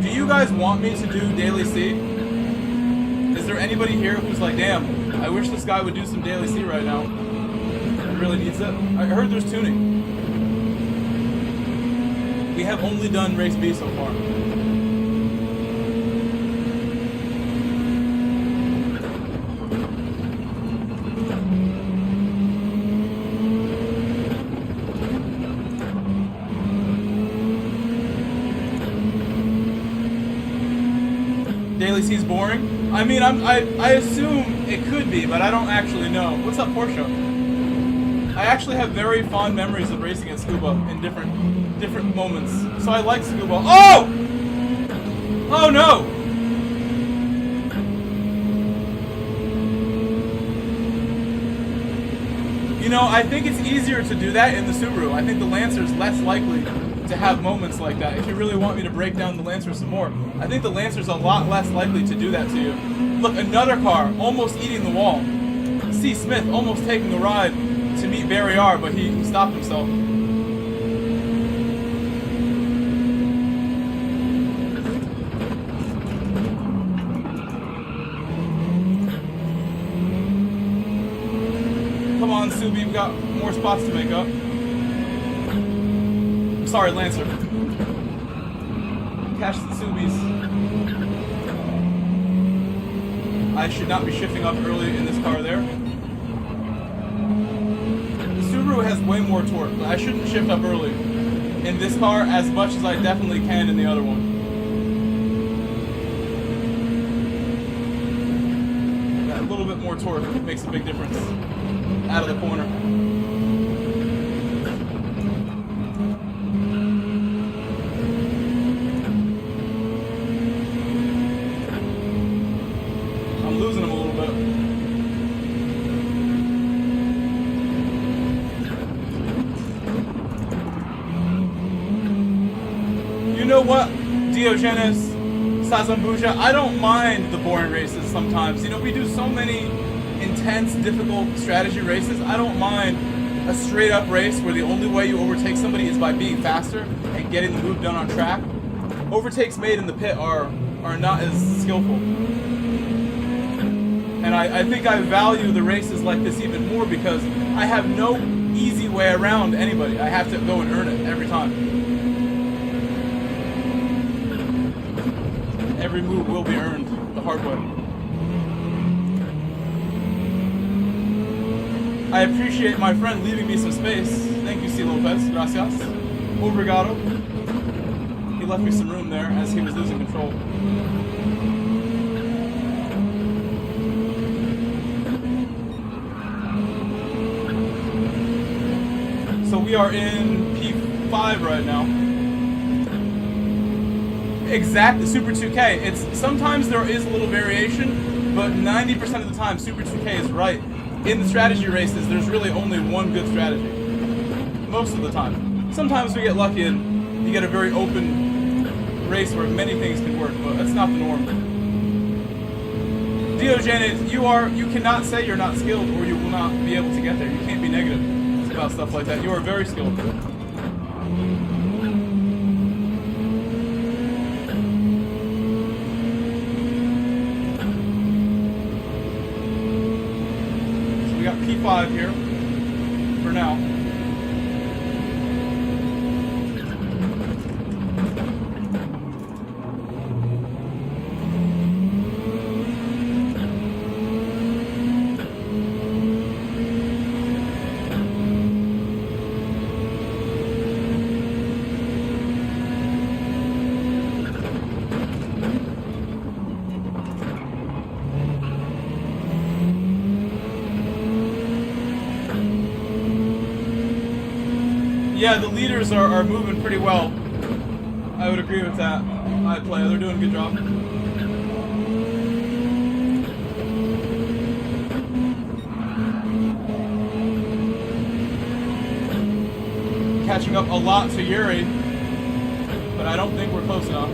Do you guys want me to do Daily C? Is there anybody here who's like, damn, I wish this guy would do some Daily C right now? Really needs it. I heard there's tuning. We have only done race B so far. Daily C's boring? I mean, I assume it could be, but I don't actually know. What's up, Porsche? I actually have very fond memories of racing at Scuba in different moments. So I like Scuba. Oh! Oh no! You know, I think it's easier to do that in the Subaru. I think the Lancer's less likely to have moments like that. If you really want me to break down the Lancer some more, I think the Lancer's a lot less likely to do that to you. Look, another car almost eating the wall. C. Smith almost taking a ride to meet Barry R, but he stopped himself. Come on, Subi, we've got more spots to make up. Sorry, Lancer. Catch the Subis. I should not be shifting up early in this car there. Subaru has way more torque, but I shouldn't shift up early in this car as much as I definitely can in the other one. That little bit more torque makes a big difference out of the corner. I'm losing him a little bit. what, Diogenes, Sazambuja, I don't mind the boring races sometimes. You know, we do so many intense, difficult strategy races. I don't mind a straight up race where the only way you overtake somebody is by being faster and getting the move done on track. Overtakes made in the pit are not as skillful. And I think I value the races like this even more because I have no easy way around anybody. I have to go and earn it every time. Every move will be earned the hard way. I appreciate my friend leaving me some space. Thank you, C. Lopez. Gracias. Obrigado. He left me some room there as he was losing control. So we are in P5 right now. Exactly, Super 2K. It's sometimes there is a little variation, but 90% of the time Super 2K is right. In the strategy races, there's really only one good strategy. Most of the time. Sometimes we get lucky and you get a very open race where many things can work, but that's not the norm. Diogenes, you cannot say you're not skilled or you will not be able to get there. You can't be negative about stuff like that. You are very skilled. So we got P5 here for now. Yeah, the leaders are moving pretty well. I would agree with that. iPlayer, they're doing a good job. Catching up a lot to Yuri, but I don't think we're close enough.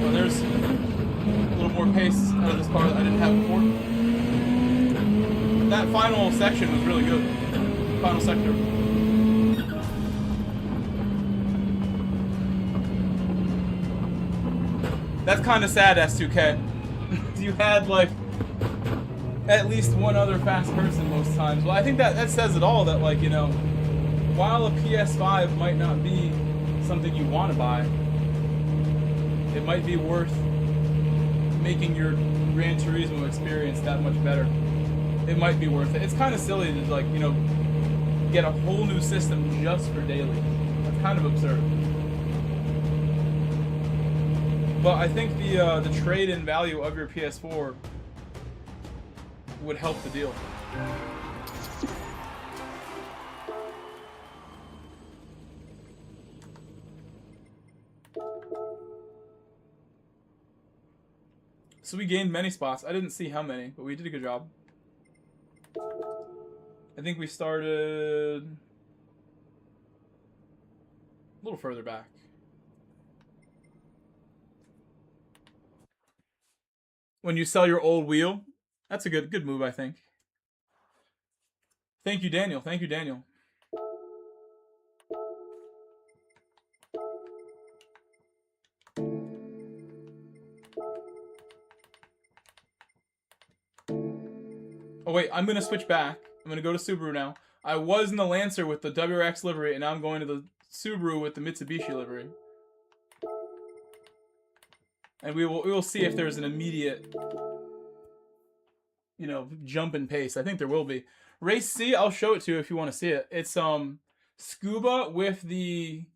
Well, there's pace out of this car that I didn't have before. That final section was really good. Final sector. That's kind of sad, S2K. You had like at least one other fast person most times. Well, I think that says it all. That, like, you know, while a PS5 might not be something you want to buy, it might be worth making your Gran Turismo experience that much better. It might be worth it. It's kind of silly to, like, you know, get a whole new system just for daily. That's kind of absurd. But I think the trade-in value of your PS4 would help the deal. So we gained many spots. I didn't see how many, but we did a good job. I think we started a little further back. When you sell your old wheel, that's a good move, I think. Thank you, Daniel. Thank you, Daniel. Oh wait, I'm gonna switch back. I'm gonna go to Subaru now. I was in the Lancer with the WRX livery, and now I'm going to the Subaru with the Mitsubishi livery. And we will see if there's an immediate, you know, jump in pace. I think there will be. Race C, I'll show it to you if you want to see it. It's Scuba with the...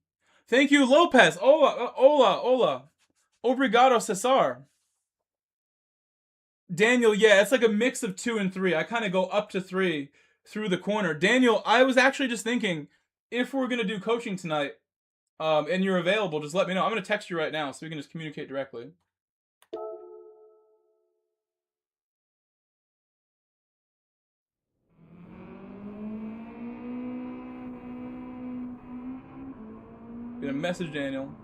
Thank you, Lopez. Hola. Obrigado, Cesar. Daniel, yeah, it's like a mix of 2 and 3. I kind of go up to 3 through the corner. Daniel, I was actually just thinking, if we're going to do coaching tonight, and you're available, just let me know. I'm going to text you right now so we can just communicate directly. Gonna message Daniel.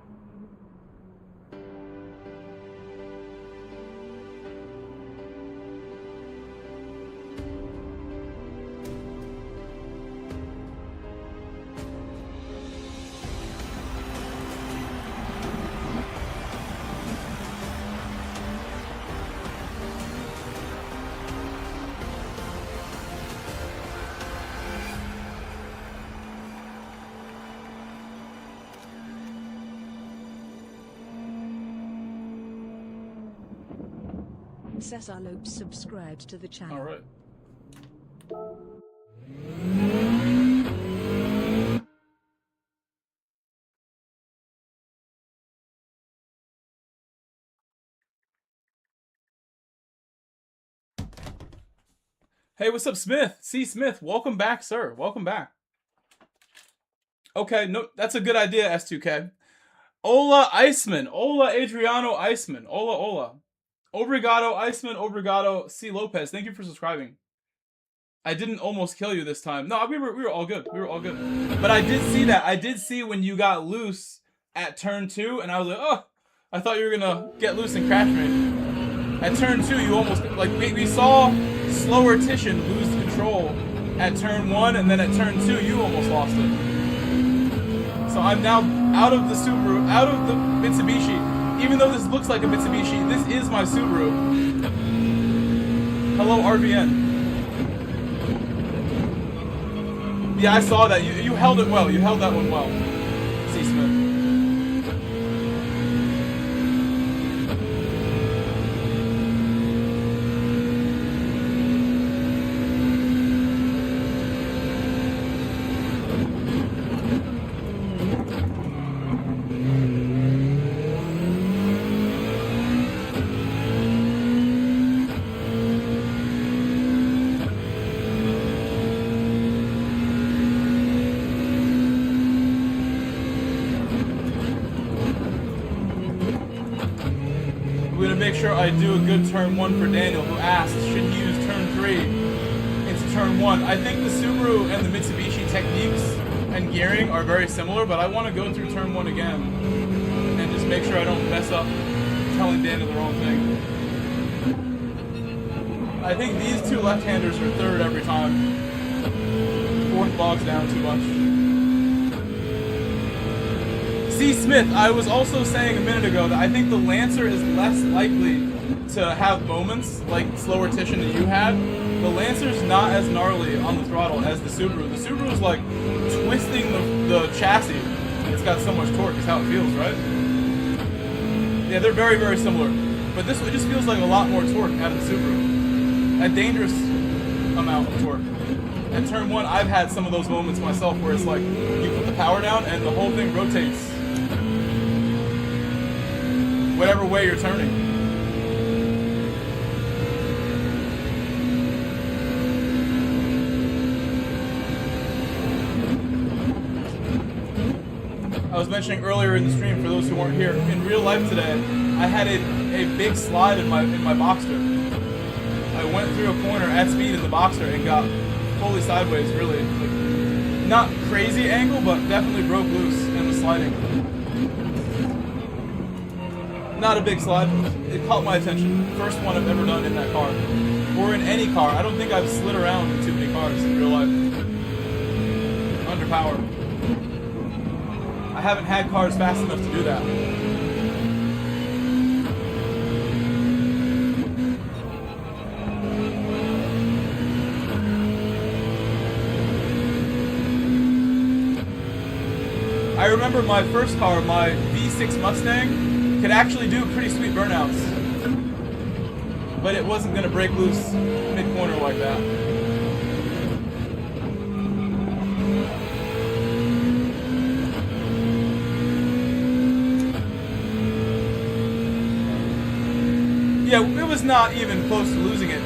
Cesar Lopes subscribed to the channel. All right. Hey, what's up, Smith? C. Smith, welcome back, sir. Welcome back. Okay, no, that's a good idea, S2K. Ola Iceman. Ola Adriano Iceman. Ola. Obrigado, Iceman. Obrigado, C. Lopez. Thank you for subscribing. I didn't almost kill you this time. No, we were all good. We were all good. But I did see that. I did see when you got loose at turn 2, and I was like, oh, I thought you were gonna get loose and crash me. At turn 2, you almost, like, we saw Slower Titian lose control at turn 1, and then at turn 2, you almost lost it. So I'm now out of the Subaru, out of the Mitsubishi. Even though this looks like a Mitsubishi, this is my Subaru. Hello, RVN. Yeah, I saw that. You held it well. You held that one well. C. Smith. Make sure I do a good turn 1 for Daniel, who asked, should he use turn 3 into turn 1? I think the Subaru and the Mitsubishi techniques and gearing are very similar, but I want to go through turn 1 again and just make sure I don't mess up telling Daniel the wrong thing. I think these two left-handers are third every time. Fourth bogs down too much. C. Smith, I was also saying a minute ago that I think the Lancer is less likely to have moments like Slower Titian that you had. The Lancer's not as gnarly on the throttle as the Subaru. The Subaru's like twisting the chassis. It's got so much torque is how it feels, right? Yeah, they're very, very similar. But this one just feels like a lot more torque out of the Subaru. A dangerous amount of torque. At turn 1, I've had some of those moments myself where it's like you put the power down and the whole thing rotates whatever way you're turning. I was mentioning earlier in the stream, for those who weren't here, in real life today, I had a big slide in my Boxster. I went through a corner at speed in the Boxster and got fully sideways, really. Like, not crazy angle, but definitely broke loose and was sliding. Not a big slide. It caught my attention. First one I've ever done in that car. Or in any car. I don't think I've slid around in too many cars in real life. Under power. I haven't had cars fast enough to do that. I remember my first car, my V6 Mustang, could actually do pretty sweet burnouts. But it wasn't going to break loose mid-corner like that. Yeah, it was not even close to losing it,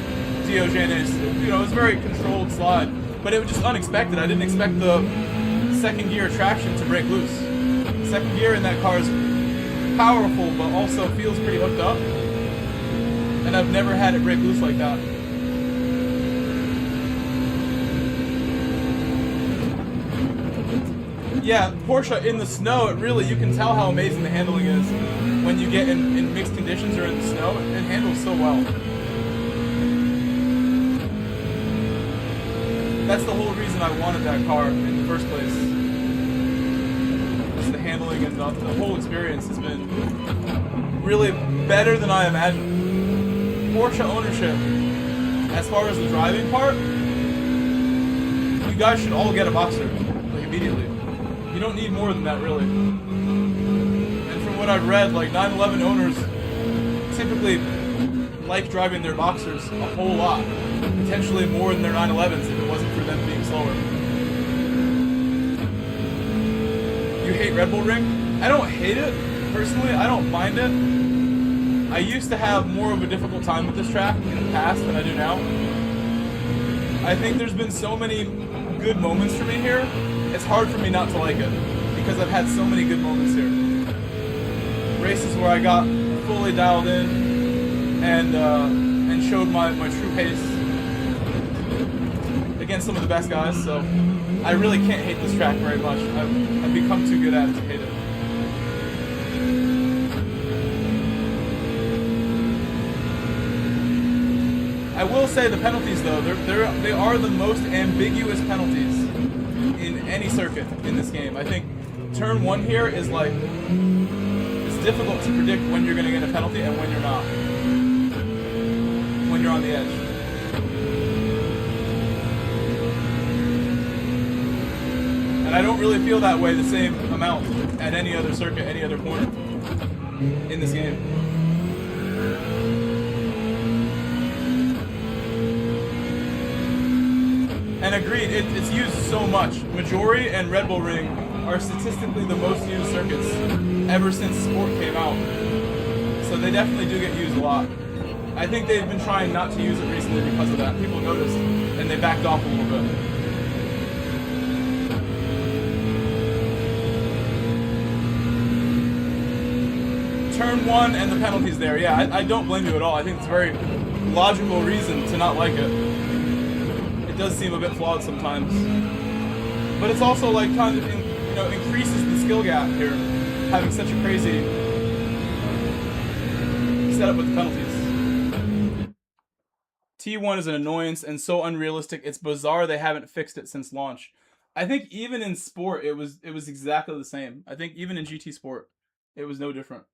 Diogenes. You know, it was a very controlled slide. But it was just unexpected. I didn't expect the second gear traction to break loose. Second gear in that car is powerful, but also feels pretty hooked up. And I've never had it break loose like that. Yeah, Porsche in the snow, it really, you can tell how amazing the handling is when you get in mixed conditions or in the snow. It handles so well. That's the whole reason I wanted that car in the first place. Just the handling and the whole experience has been really better than I imagined. Porsche ownership, as far as the driving part, you guys should all get a Boxster, like immediately. You don't need more than that, really. And from what I've read, like 911 owners typically like driving their Boxsters a whole lot. Potentially more than their 911s if it wasn't for them being slower. You hate Red Bull Ring? I don't hate it, personally. I don't mind it. I used to have more of a difficult time with this track in the past than I do now. I think there's been so many good moments for me here, it's hard for me not to like it, because I've had so many good moments here. Races where I got fully dialed in and showed my true pace against some of the best guys, so I really can't hate this track very much. I've become too good at it to hate it. I will say the penalties, though, they are the most ambiguous penalties in any circuit in this game. I think turn 1 here is like, it's difficult to predict when you're going to get a penalty and when you're not. When you're on the edge. And I don't really feel that way the same amount at any other circuit, any other corner in this game. And agreed, it's used so much. Majority and Red Bull Ring are statistically the most used circuits ever since Sport came out. So they definitely do get used a lot. I think they've been trying not to use it recently because of that. People noticed, and they backed off a little bit. Turn 1 and the penalties there. Yeah, I don't blame you at all. I think it's a very logical reason to not like it. It does seem a bit flawed sometimes, but it's also like kind of increases the skill gap here, having such a crazy setup with the penalties. T1 is an annoyance and so unrealistic. It's bizarre they haven't fixed it since launch. I think even in Sport it was exactly the same. I think even in GT Sport it was no different.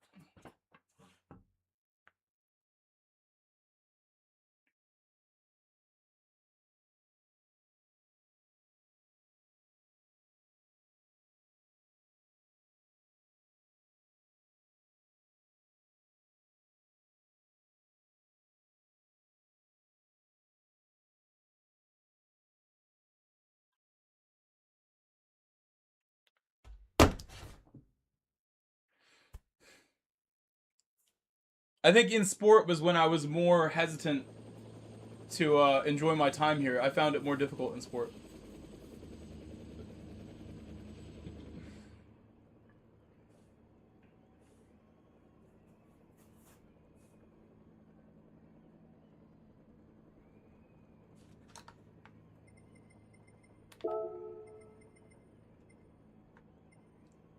I think in Sport was when I was more hesitant to enjoy my time here. I found it more difficult in Sport.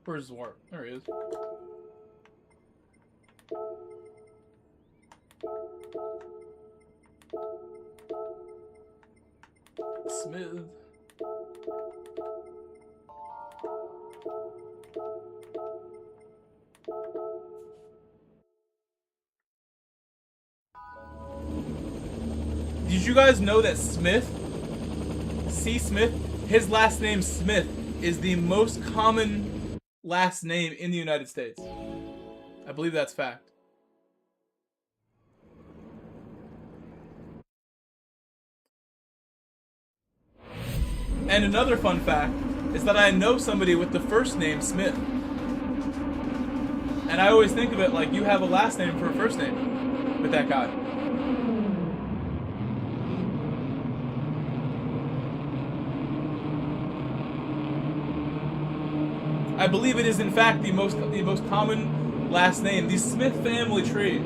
Where's Zwart? There he is. Smith. Did you guys know that Smith, C. Smith, his last name Smith is the most common last name in the United States? I believe that's fact. And another fun fact is that I know somebody with the first name Smith. And I always think of it like you have a last name for a first name with that guy. I believe it is in fact the most common last name. The Smith family tree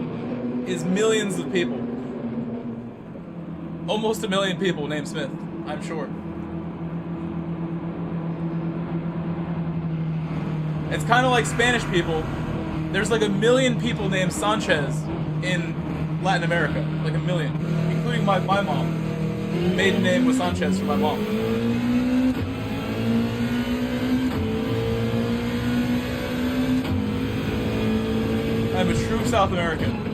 is millions of people. Almost a million people named Smith, I'm sure. It's kind of like Spanish people. There's like 1 million people named Sanchez in Latin America. Like 1 million. Including my mom. Maiden name was Sanchez for my mom. I'm a true South American.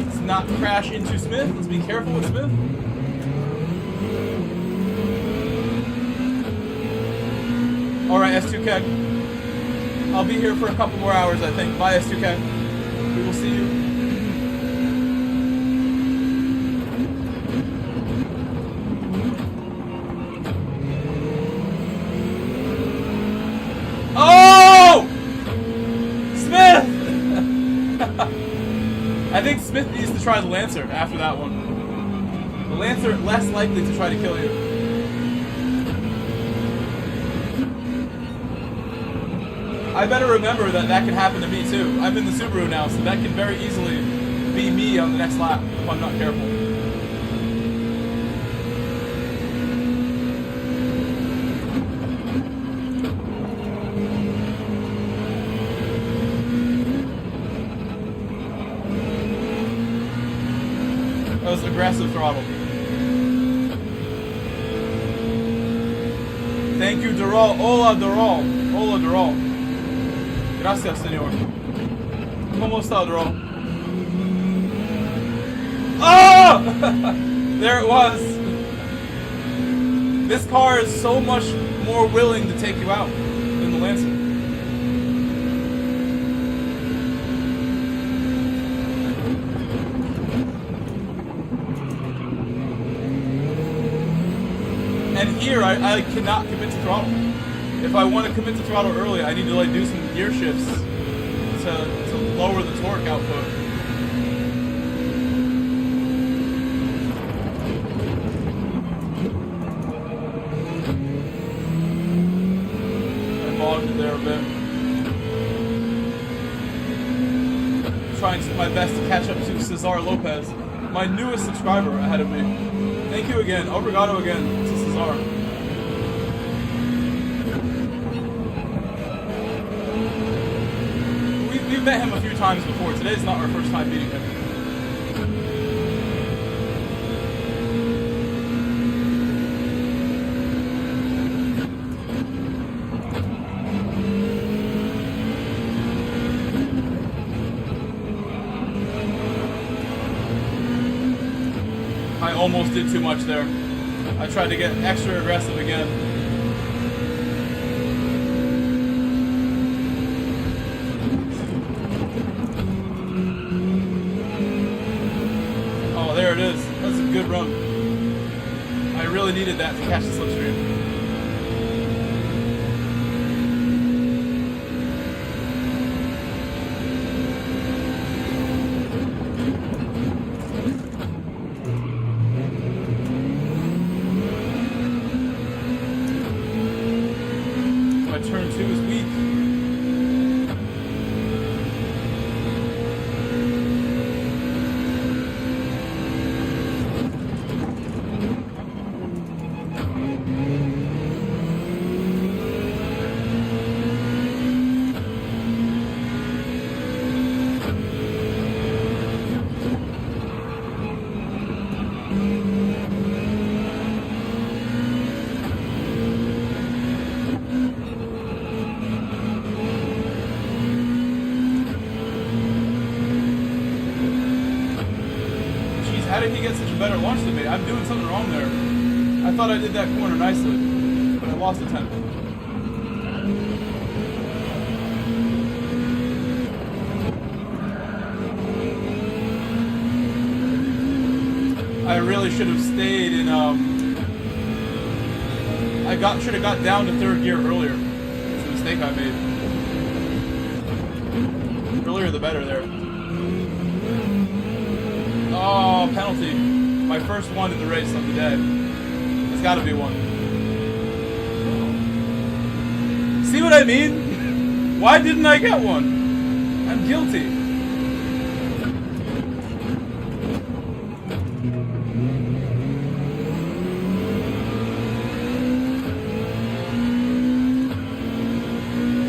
Let's not crash into Smith. Let's be careful with Smith. Alright, S2K. I'll be here for a couple more hours, I think. Bye, S2K. We will see you. Oh! Smith! I think Smith needs to try the Lancer after that one. The Lancer, less likely to try to kill you. I better remember that that can happen to me too. I'm in the Subaru now, so that can very easily be me on the next lap if I'm not careful. That was aggressive throttle. Thank you, Doral. Hola, Doral. Hola, Doral. Gracias, señor. ¿Cómo está, Doral? Oh! There it was. This car is so much more willing to take you out than the Lancer. And here, I cannot commit to throttle. If I want to commit to throttle early, I need to like do some gear shifts to lower the torque output. I bogged it there a bit. Trying my best to catch up to Cesar Lopez, my newest subscriber ahead of me. Thank you again. Obrigado again to Cesar. We've met him a few times before. Today's not our first time meeting him. I almost did too much there. I tried to get extra aggressive again. There it is. That's a good run. I really needed that to catch the slipstream. My turn 2 is weak. How did he get such a better launch than me? I'm doing something wrong there. I thought I did that corner nicely, but I lost a tenth. I really should have stayed in, should have got down to third gear earlier. It's a mistake I made. Earlier the better there. Oh, penalty. My first one in the race of the day. It's gotta be one. See what I mean? Why didn't I get one? I'm guilty.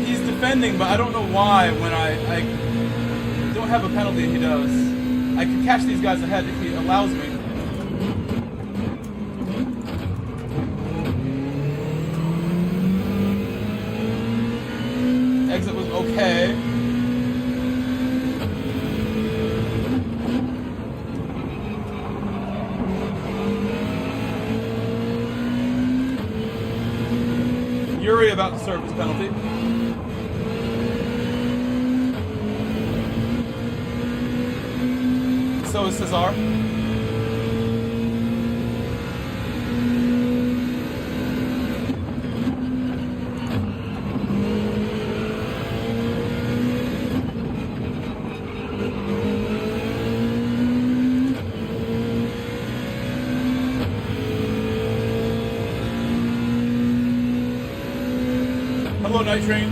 He's defending, but I don't know why when I don't have a penalty and he does. I can catch these guys ahead if he allows me. Exit was okay. Yuri about to serve his penalty. So is Cesar. Hello, Night Train.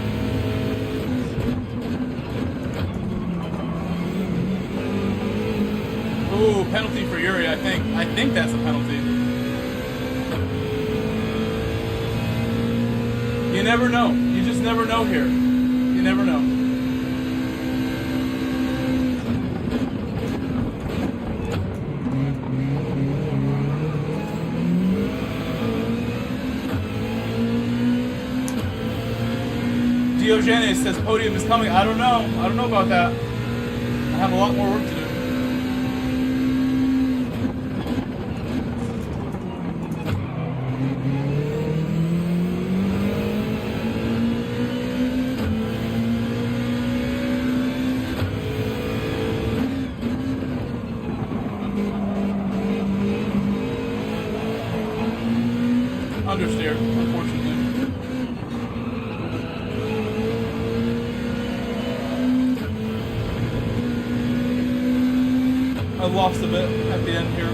Ooh, penalty for Yuri, I think. I think that's a penalty. You never know. You just never know here. You never know. Diogenes says Podium is coming. I don't know. I don't know about that. I have a lot more work to do. Understeer, unfortunately. I lost a bit at the end here.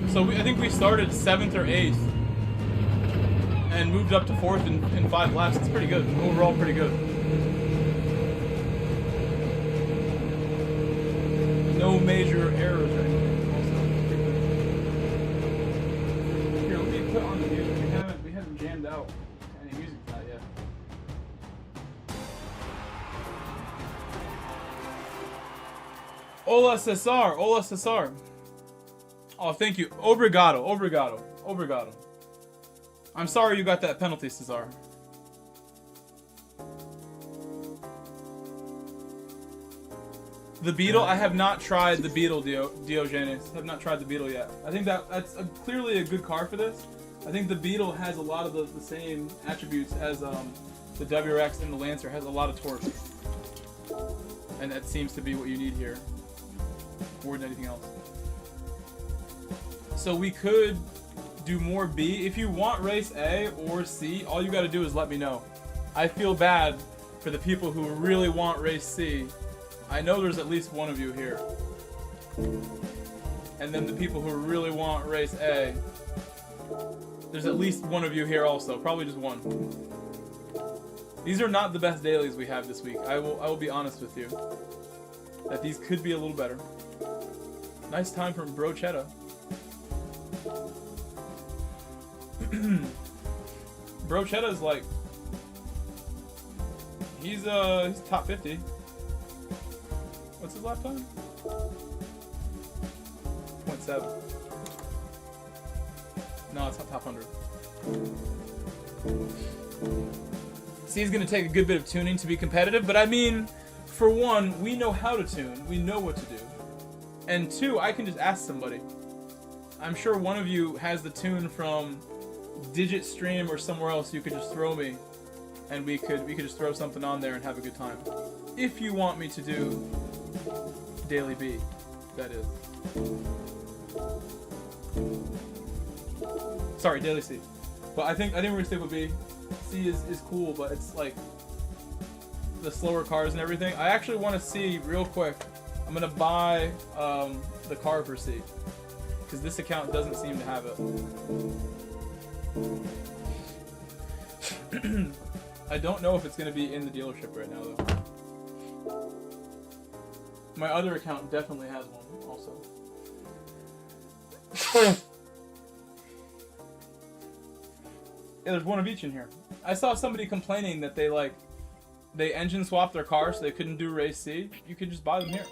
So I think we started 7th or 8th and moved up to 4th in 5 laps. It's pretty good. Overall, pretty good. No major errors or anything. Also, here, let me put on the music. We haven't jammed out any music to that yet. Hola Cesar. Hola Cesar. Oh, thank you. Obrigado, obrigado, obrigado. I'm sorry you got that penalty, Cesar. The Beetle? I have not tried the Beetle, Diogenes. I have not tried the Beetle yet. I think that's clearly a good car for this. I think the Beetle has a lot of the same attributes as the WRX and the Lancer. Has a lot of torque. And that seems to be what you need here. More than anything else. So we could do more B. If you want race A or C, all you got to do is let me know. I feel bad for the people who really want race C. I know there's at least one of you here. And then the people who really want race A, there's at least one of you here also. Probably just one. These are not the best dailies we have this week. I will be honest with you. That these could be a little better. Nice time from Brochetta. Brochetta's like he's top 50. What's his lap time? 0.7. No, it's not top 100. See, he's gonna take a good bit of tuning to be competitive, but I mean, for one, we know how to tune. We know what to do. And two, I can just ask somebody. I'm sure one of you has the tune from Digit Stream or somewhere else. You could just throw me, and we could just throw something on there and have a good time. If you want me to do Daily B, that is. Sorry, daily C. But I think we're gonna stick with B. C is cool, but it's like the slower cars and everything. I actually want to see real quick. I'm gonna buy the car for C because this account doesn't seem to have it. I don't know if it's gonna be in the dealership right now though. My other account definitely has one also. Yeah, there's one of each in here. I saw somebody complaining that they engine swapped their car so they couldn't do race C. You can just buy them here.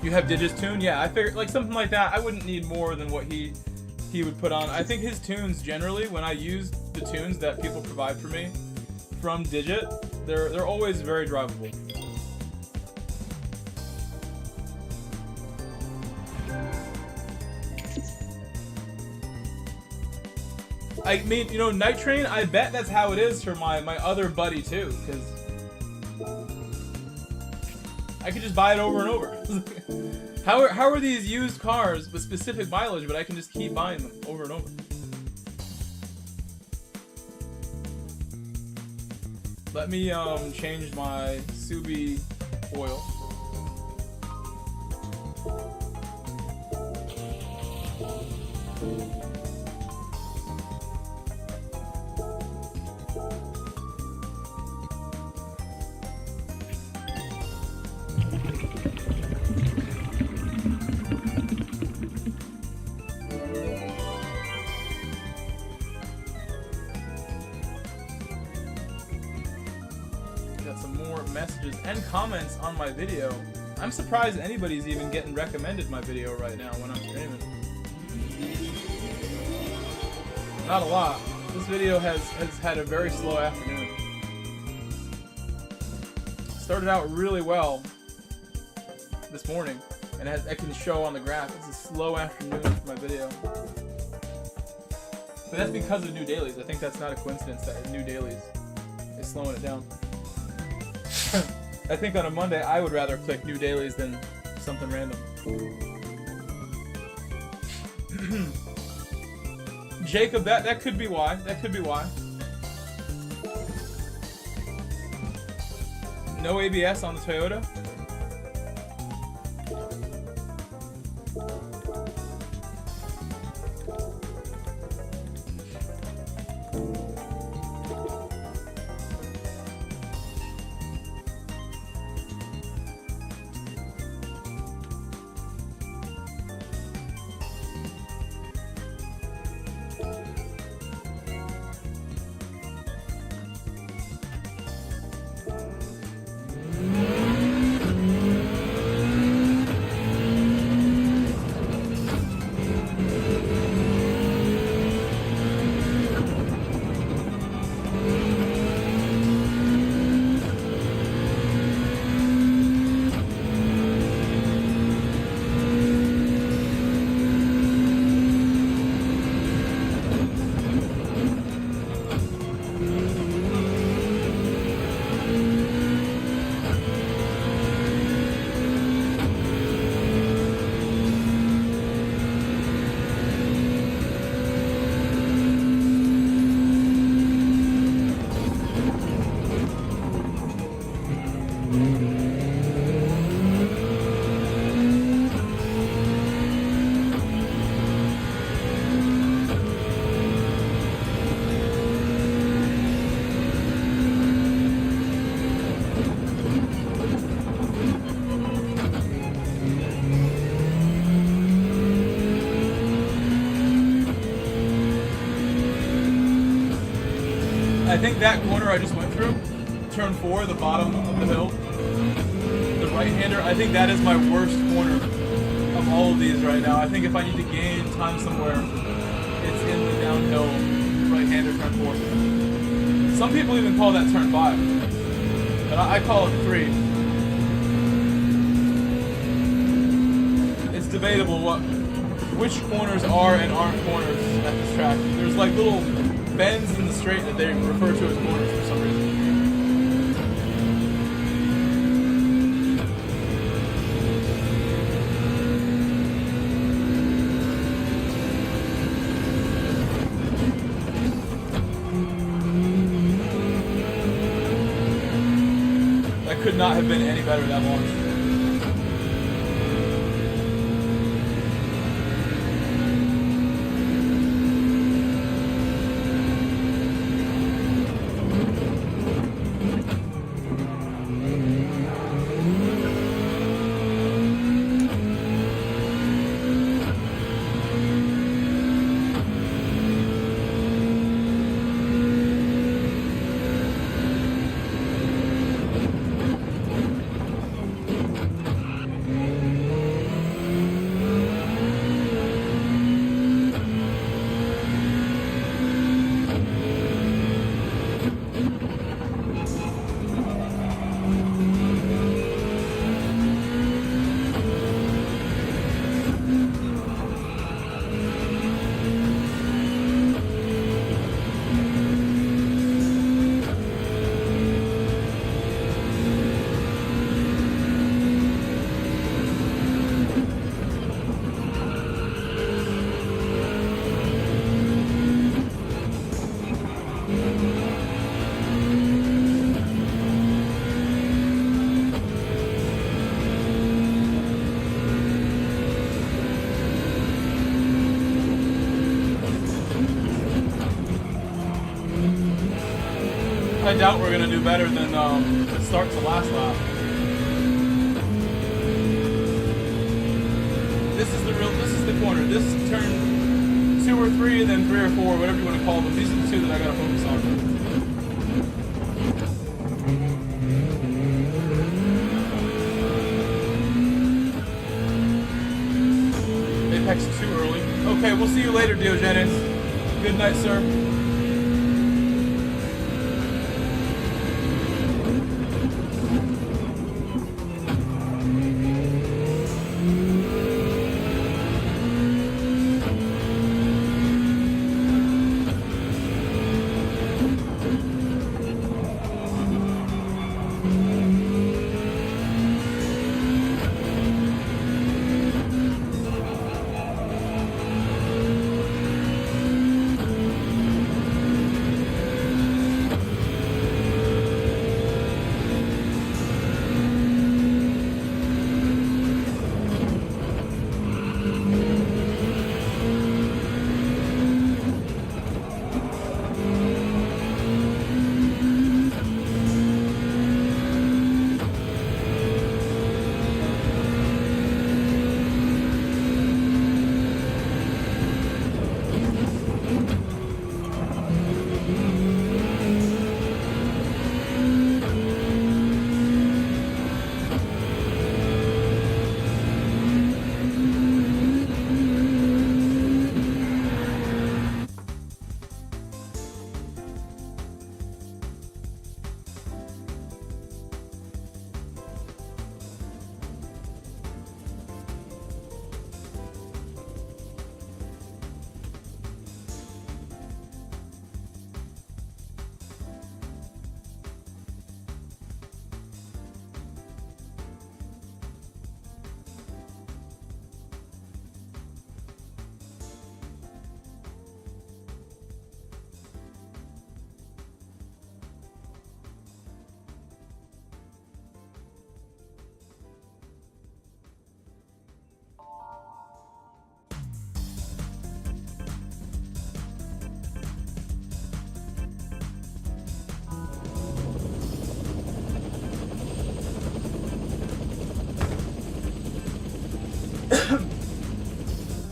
You have Digits tune? Yeah, I figured like something like that. I wouldn't need more than what he would put on. I think his tunes generally, when I use the tunes that people provide for me from Digit, they're always very drivable. I mean, you know, Night Train, I bet that's how it is for my other buddy too, because I could just buy it over and over. How are these used cars with specific mileage, but I can just keep buying them over and over? Let me change my Subi oil. And comments on my video. I'm surprised anybody's even getting recommended my video right now when I'm streaming. Not a lot. This video has had a very slow afternoon. Started out really well this morning, and I can show on the graph it's a slow afternoon for my video. But that's because of new dailies. I think that's not a coincidence that new dailies is slowing it down. I think on a Monday I would rather click new dailies than something random. Jacob, that could be why. That could be why. No ABS on the Toyota? I think that corner I just went through, turn 4, the bottom of the hill, the right-hander, I think that is my worst corner of all of these right now. I think if I need to gain time somewhere, it's in the downhill right-hander turn 4. Some people even call that turn 5, but I call it 3. It's debatable which corners are and aren't corners at this track. There's like little bends in the straight that they refer to as corners for some reason. That could not have been any better that launch. I doubt we're gonna do better than start to last lap. This is the corner. This is turn 2 or 3, and then 3 or 4, whatever you want to call them. These are the 2 that I gotta focus on. Apex too early. Okay, we'll see you later, Diogenes. Good night, sir.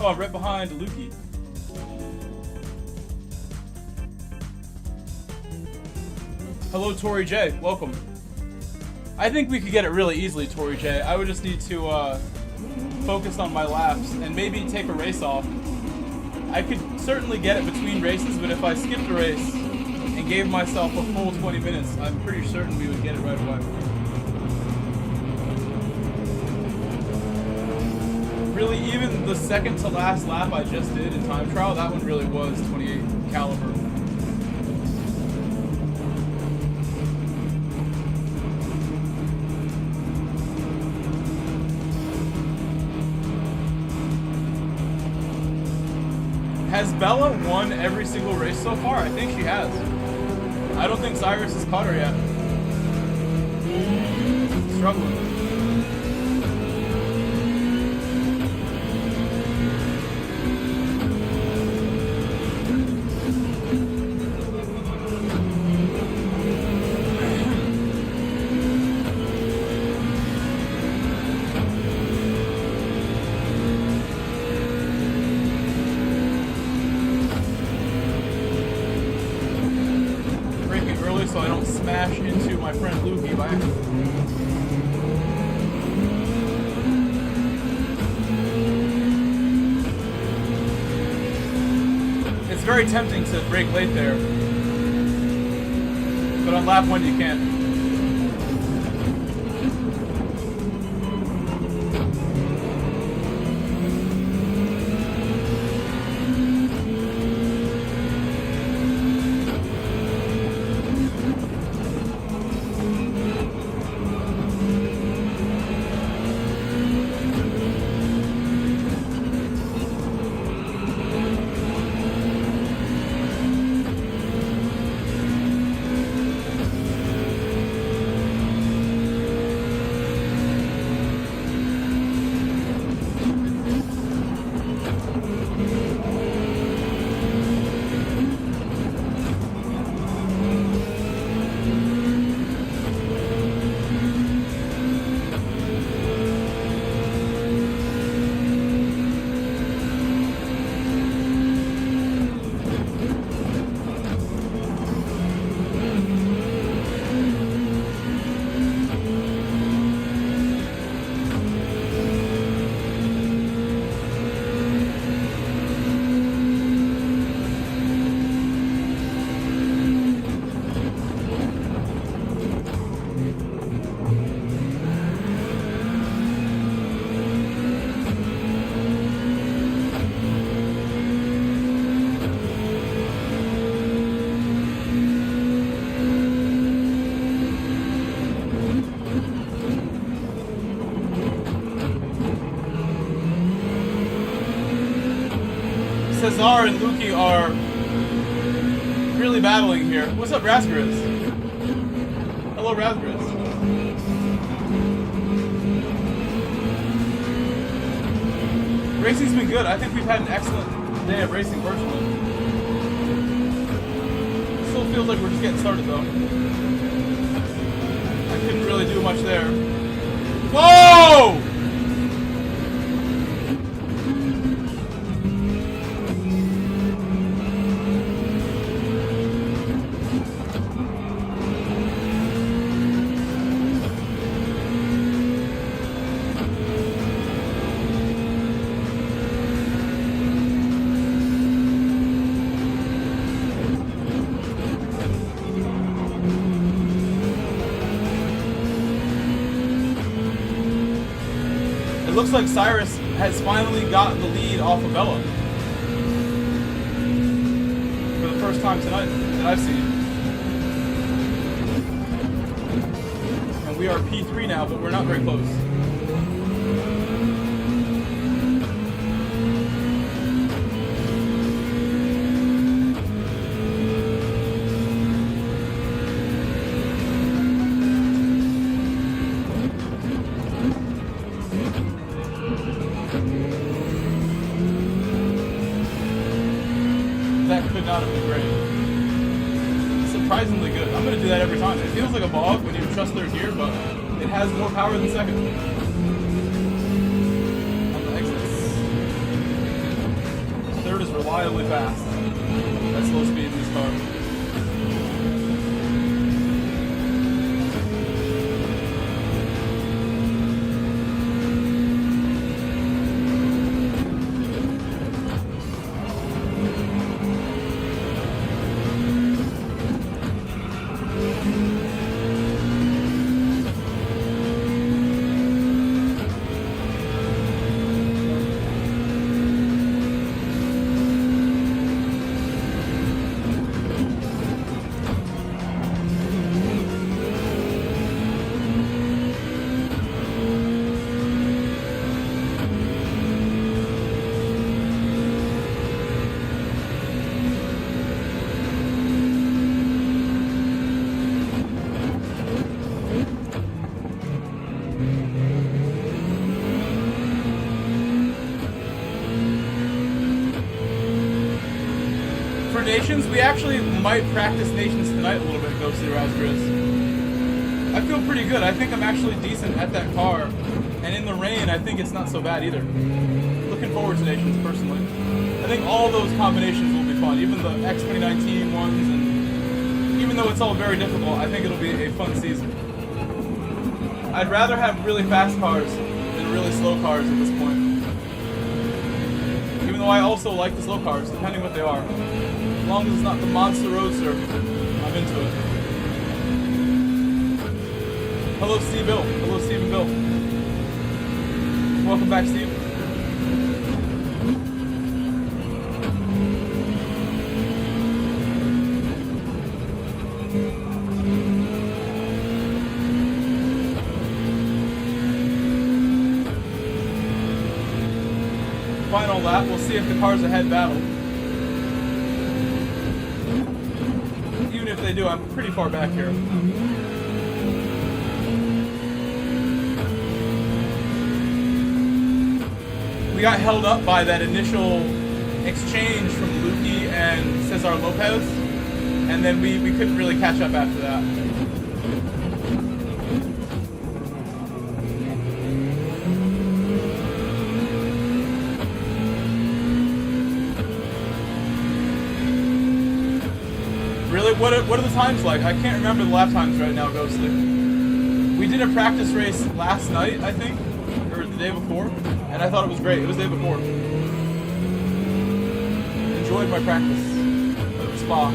Oh, I'm right behind Lukey. Hello, Tori J. Welcome. I think we could get it really easily, Tori J. I would just need to focus on my laps and maybe take a race off. I could certainly get it between races, but if I skipped a race and gave myself a full 20 minutes, I'm pretty certain we would get it right away. Really, even the second to last lap I just did in time trial, that one really was 28 caliber. Has Bella won every single race so far? I think she has. I don't think Cyrus has caught her yet. struggling. So I don't smash into my friend Lukey by accident. It's very tempting to brake late there, but on lap 1 you can't. Cesar and Lukey are really battling here. What's up, Raspberries? Hello, Raspberries. Racing's been good. I think we've had an excellent day of racing virtually. Still feels like we're just getting started though. I couldn't really do much there. Whoa! Looks like Cyrus has finally gotten the lead off of Bella for the first time tonight that I've seen. And we are P3 now, but we're not very close. Not have been great. Surprisingly good. I'm going to do that every time. It feels like a bog when you trust third gear, but it has more power than second. On the exits. Third is reliably fast. At slow speed in this car. Nations, we actually might practice Nations tonight a little bit, Ghostly Raspberries. I feel pretty good. I think I'm actually decent at that car. And in the rain, I think it's not so bad either. Looking forward to Nations, personally. I think all those combinations will be fun. Even the X2019 ones, and even though it's all very difficult, I think it'll be a fun season. I'd rather have really fast cars than really slow cars at this point. Even though I also like the slow cars, depending what they are. As long as it's not the Monster Roadster, I'm into it. Hello, Steve Bill. Hello, Steve and Bill. Welcome back, Steve. Final lap, we'll see if the cars ahead battle. Even if they do, I'm pretty far back here. We got held up by that initial exchange from Lukey and Cesar Lopez, and then we couldn't really catch up after that. Really? What are the times like? I can't remember the lap times right now, Ghostly. We did a practice race last night, I think, or the day before, and I thought it was great. It was the day before. Enjoyed my practice at Spa.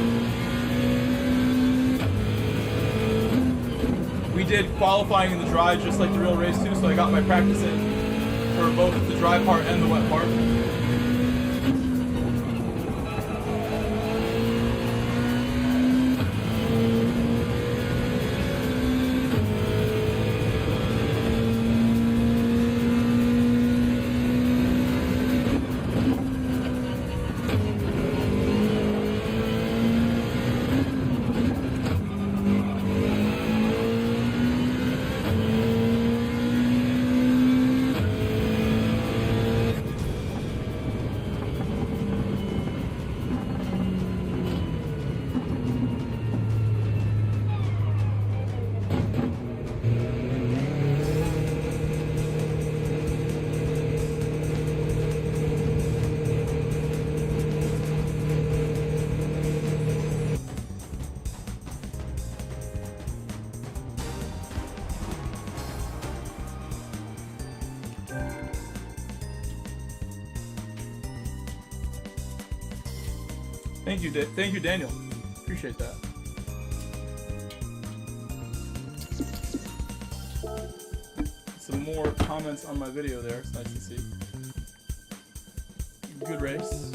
We did qualifying in the dry just like the real race too, so I got my practice in for both the dry part and the wet part. Thank you, Daniel. Appreciate that. Some more comments on my video there. It's nice to see. Good race.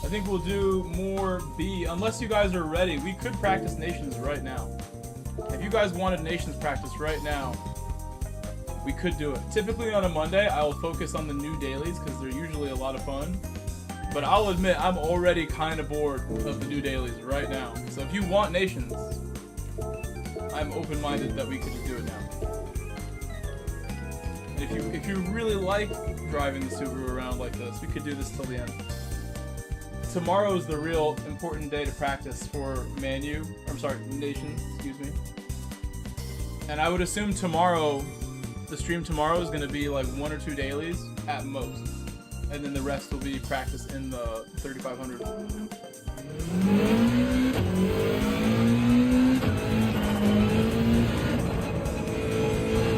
I think we'll do more B. Unless you guys are ready, we could practice Nations right now. If you guys wanted Nations practice right now, we could do it. Typically on a Monday, I will focus on the new dailies because they're usually a lot of fun. But I'll admit, I'm already kind of bored of the new dailies right now. So if you want Nations, I'm open-minded that we could just do it now. And if you really like driving the Subaru around like this, we could do this till the end. Tomorrow is the real important day to practice for Nations, excuse me. And I would assume tomorrow, the stream tomorrow is going to be like 1 or 2 dailies at most, and then the rest will be practice in the 3500.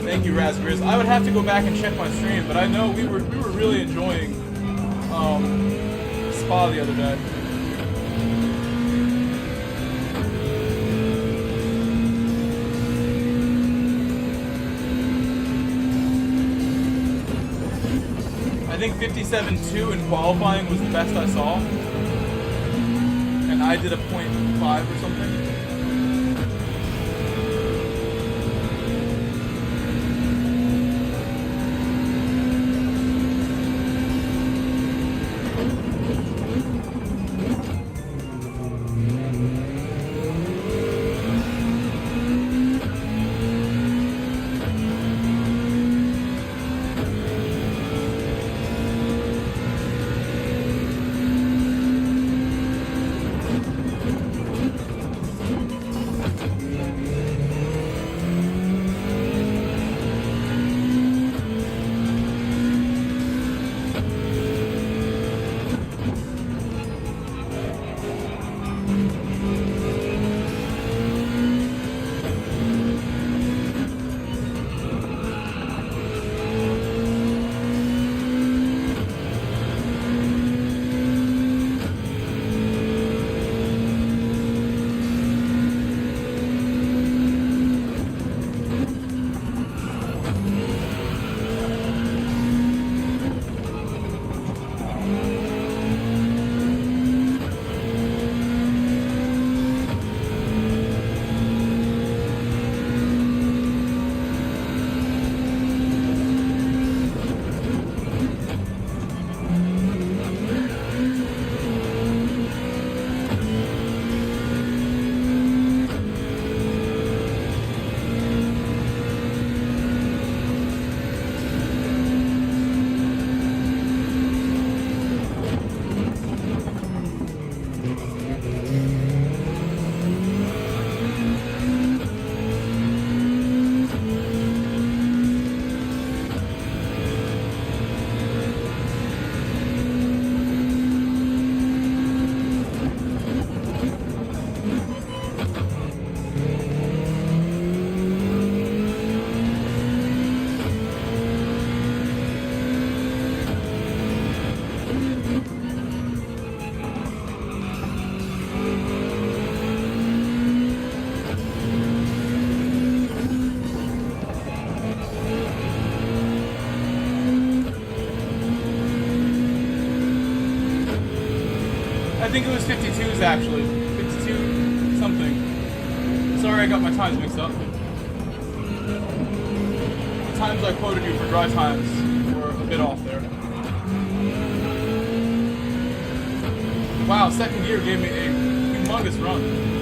Thank you, Raspberries. I would have to go back and check my stream, but I know we were really enjoying Spa the other day. I think 57.2 in qualifying was the best I saw, and I did a 0.5 or something. I think it was 52s actually. 52 something. Sorry I got my times mixed up. The times I quoted you for dry times were a bit off there. Wow, second gear gave me a humongous run.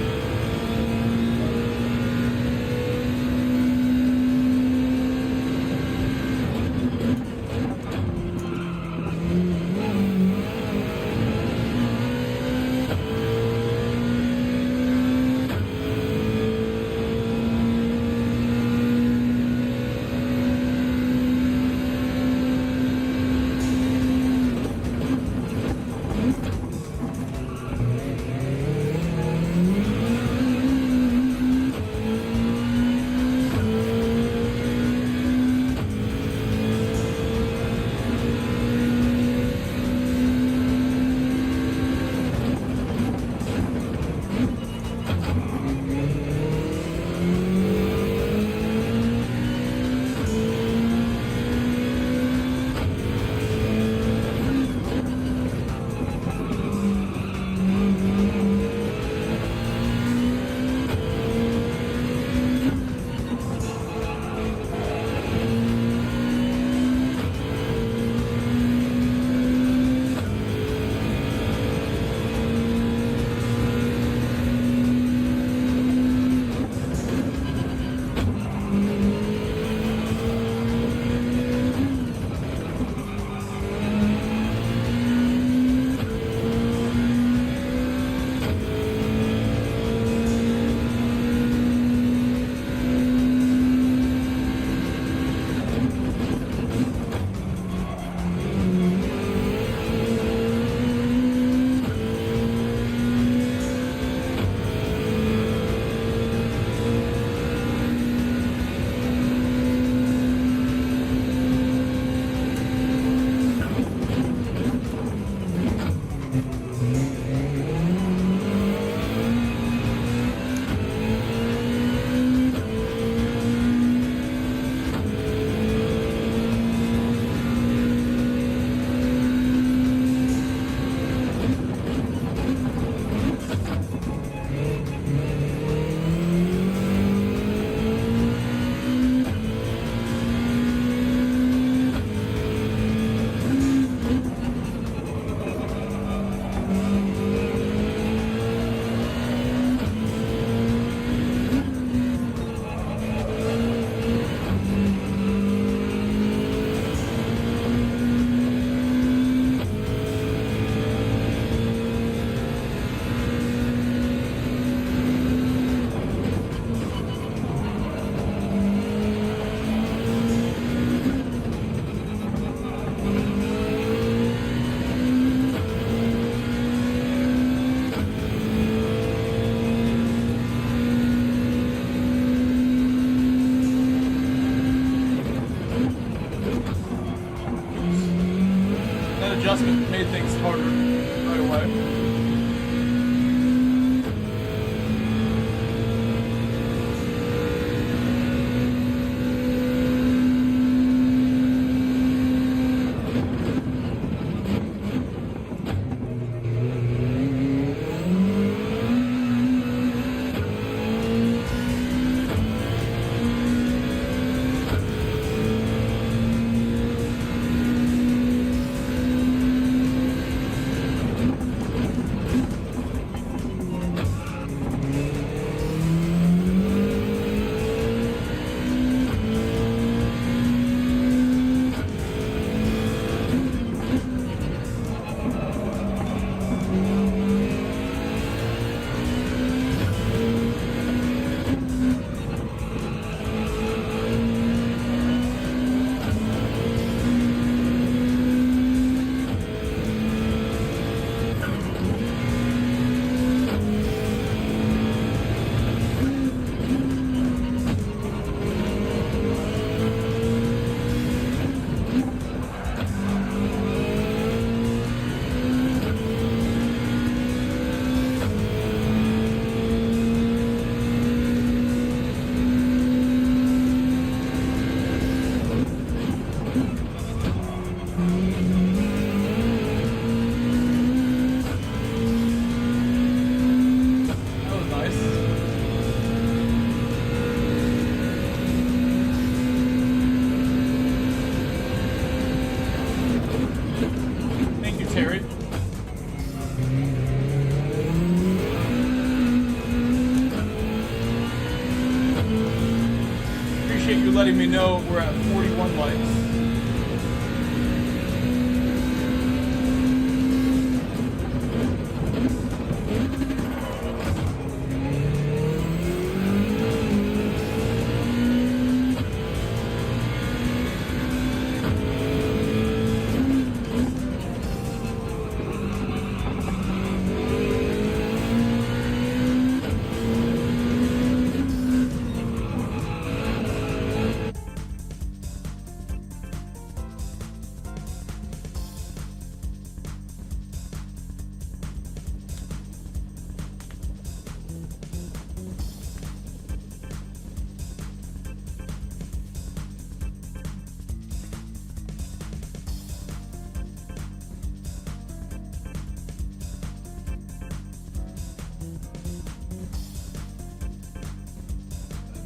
letting me know we're at 41 likes.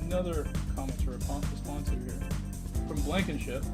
Another comment to respond to here from Blankenship.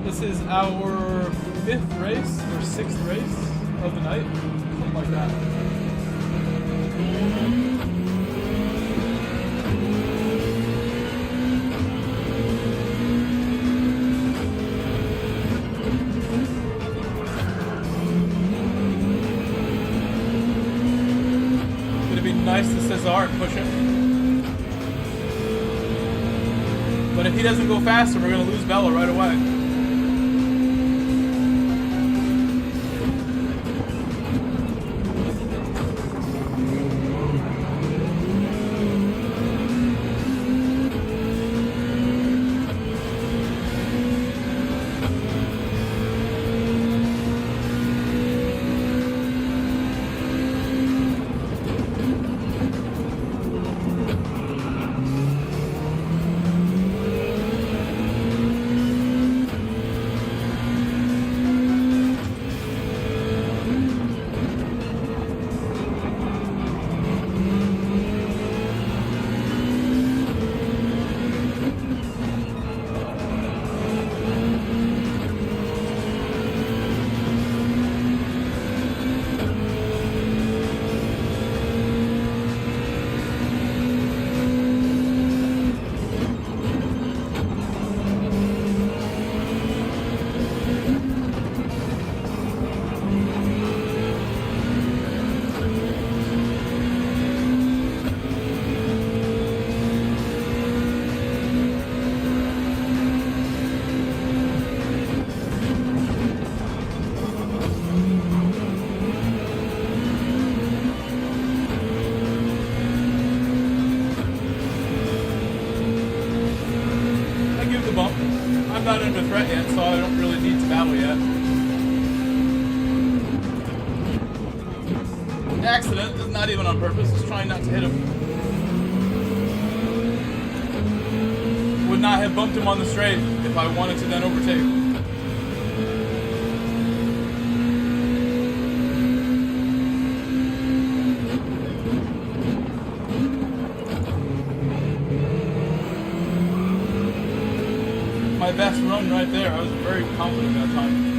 This is our 5th race or 6th race of the night, something like that. Gonna be nice to Cesar and push him. But if he doesn't go faster, we're gonna lose Bella right away. Not under threat yet, so I don't really need to battle yet. Accident is not even on purpose, just trying not to hit him. Would not have bumped him on the straight if I wanted to then overtake. My best run right there. I was very confident that time.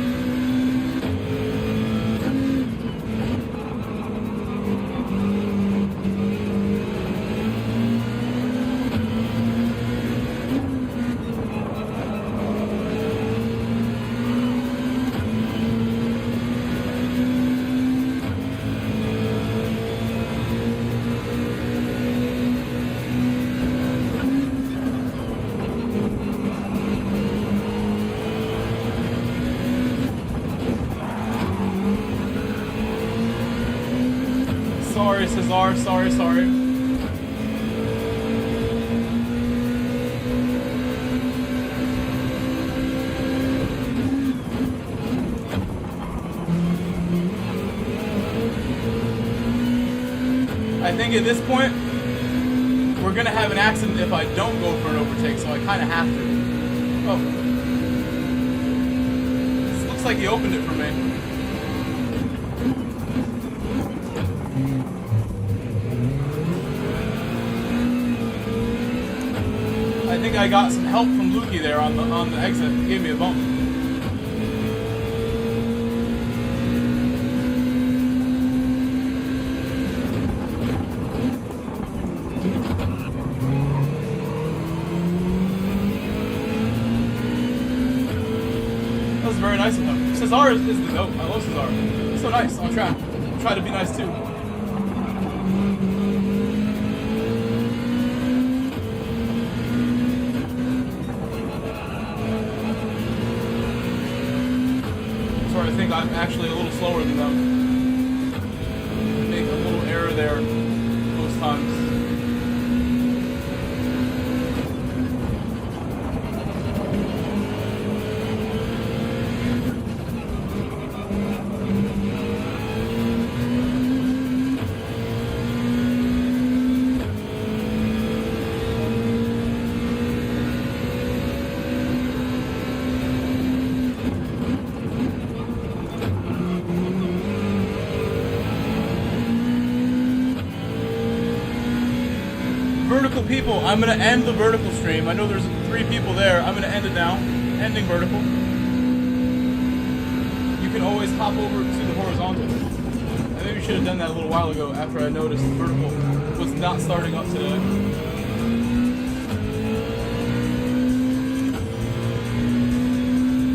Sorry, Cesar. Sorry. I think at this point, we're gonna have an accident if I don't go for an overtake, so I kind of have to. Oh. This looks like he opened it for me. I think I got some help from Lukey there on the exit. He gave me a bump. That was very nice of him. Cesar is the goat. I love Cesar. He's so nice on track. I'll try to be nice too. I think I'm actually a little slower than them. Make a little error there most times. Vertical people, I'm gonna end the vertical stream. I know there's 3 people there. I'm gonna end it now. Ending vertical. You can always hop over to the horizontal. I maybe should have done that a little while ago after I noticed the vertical was not starting up today.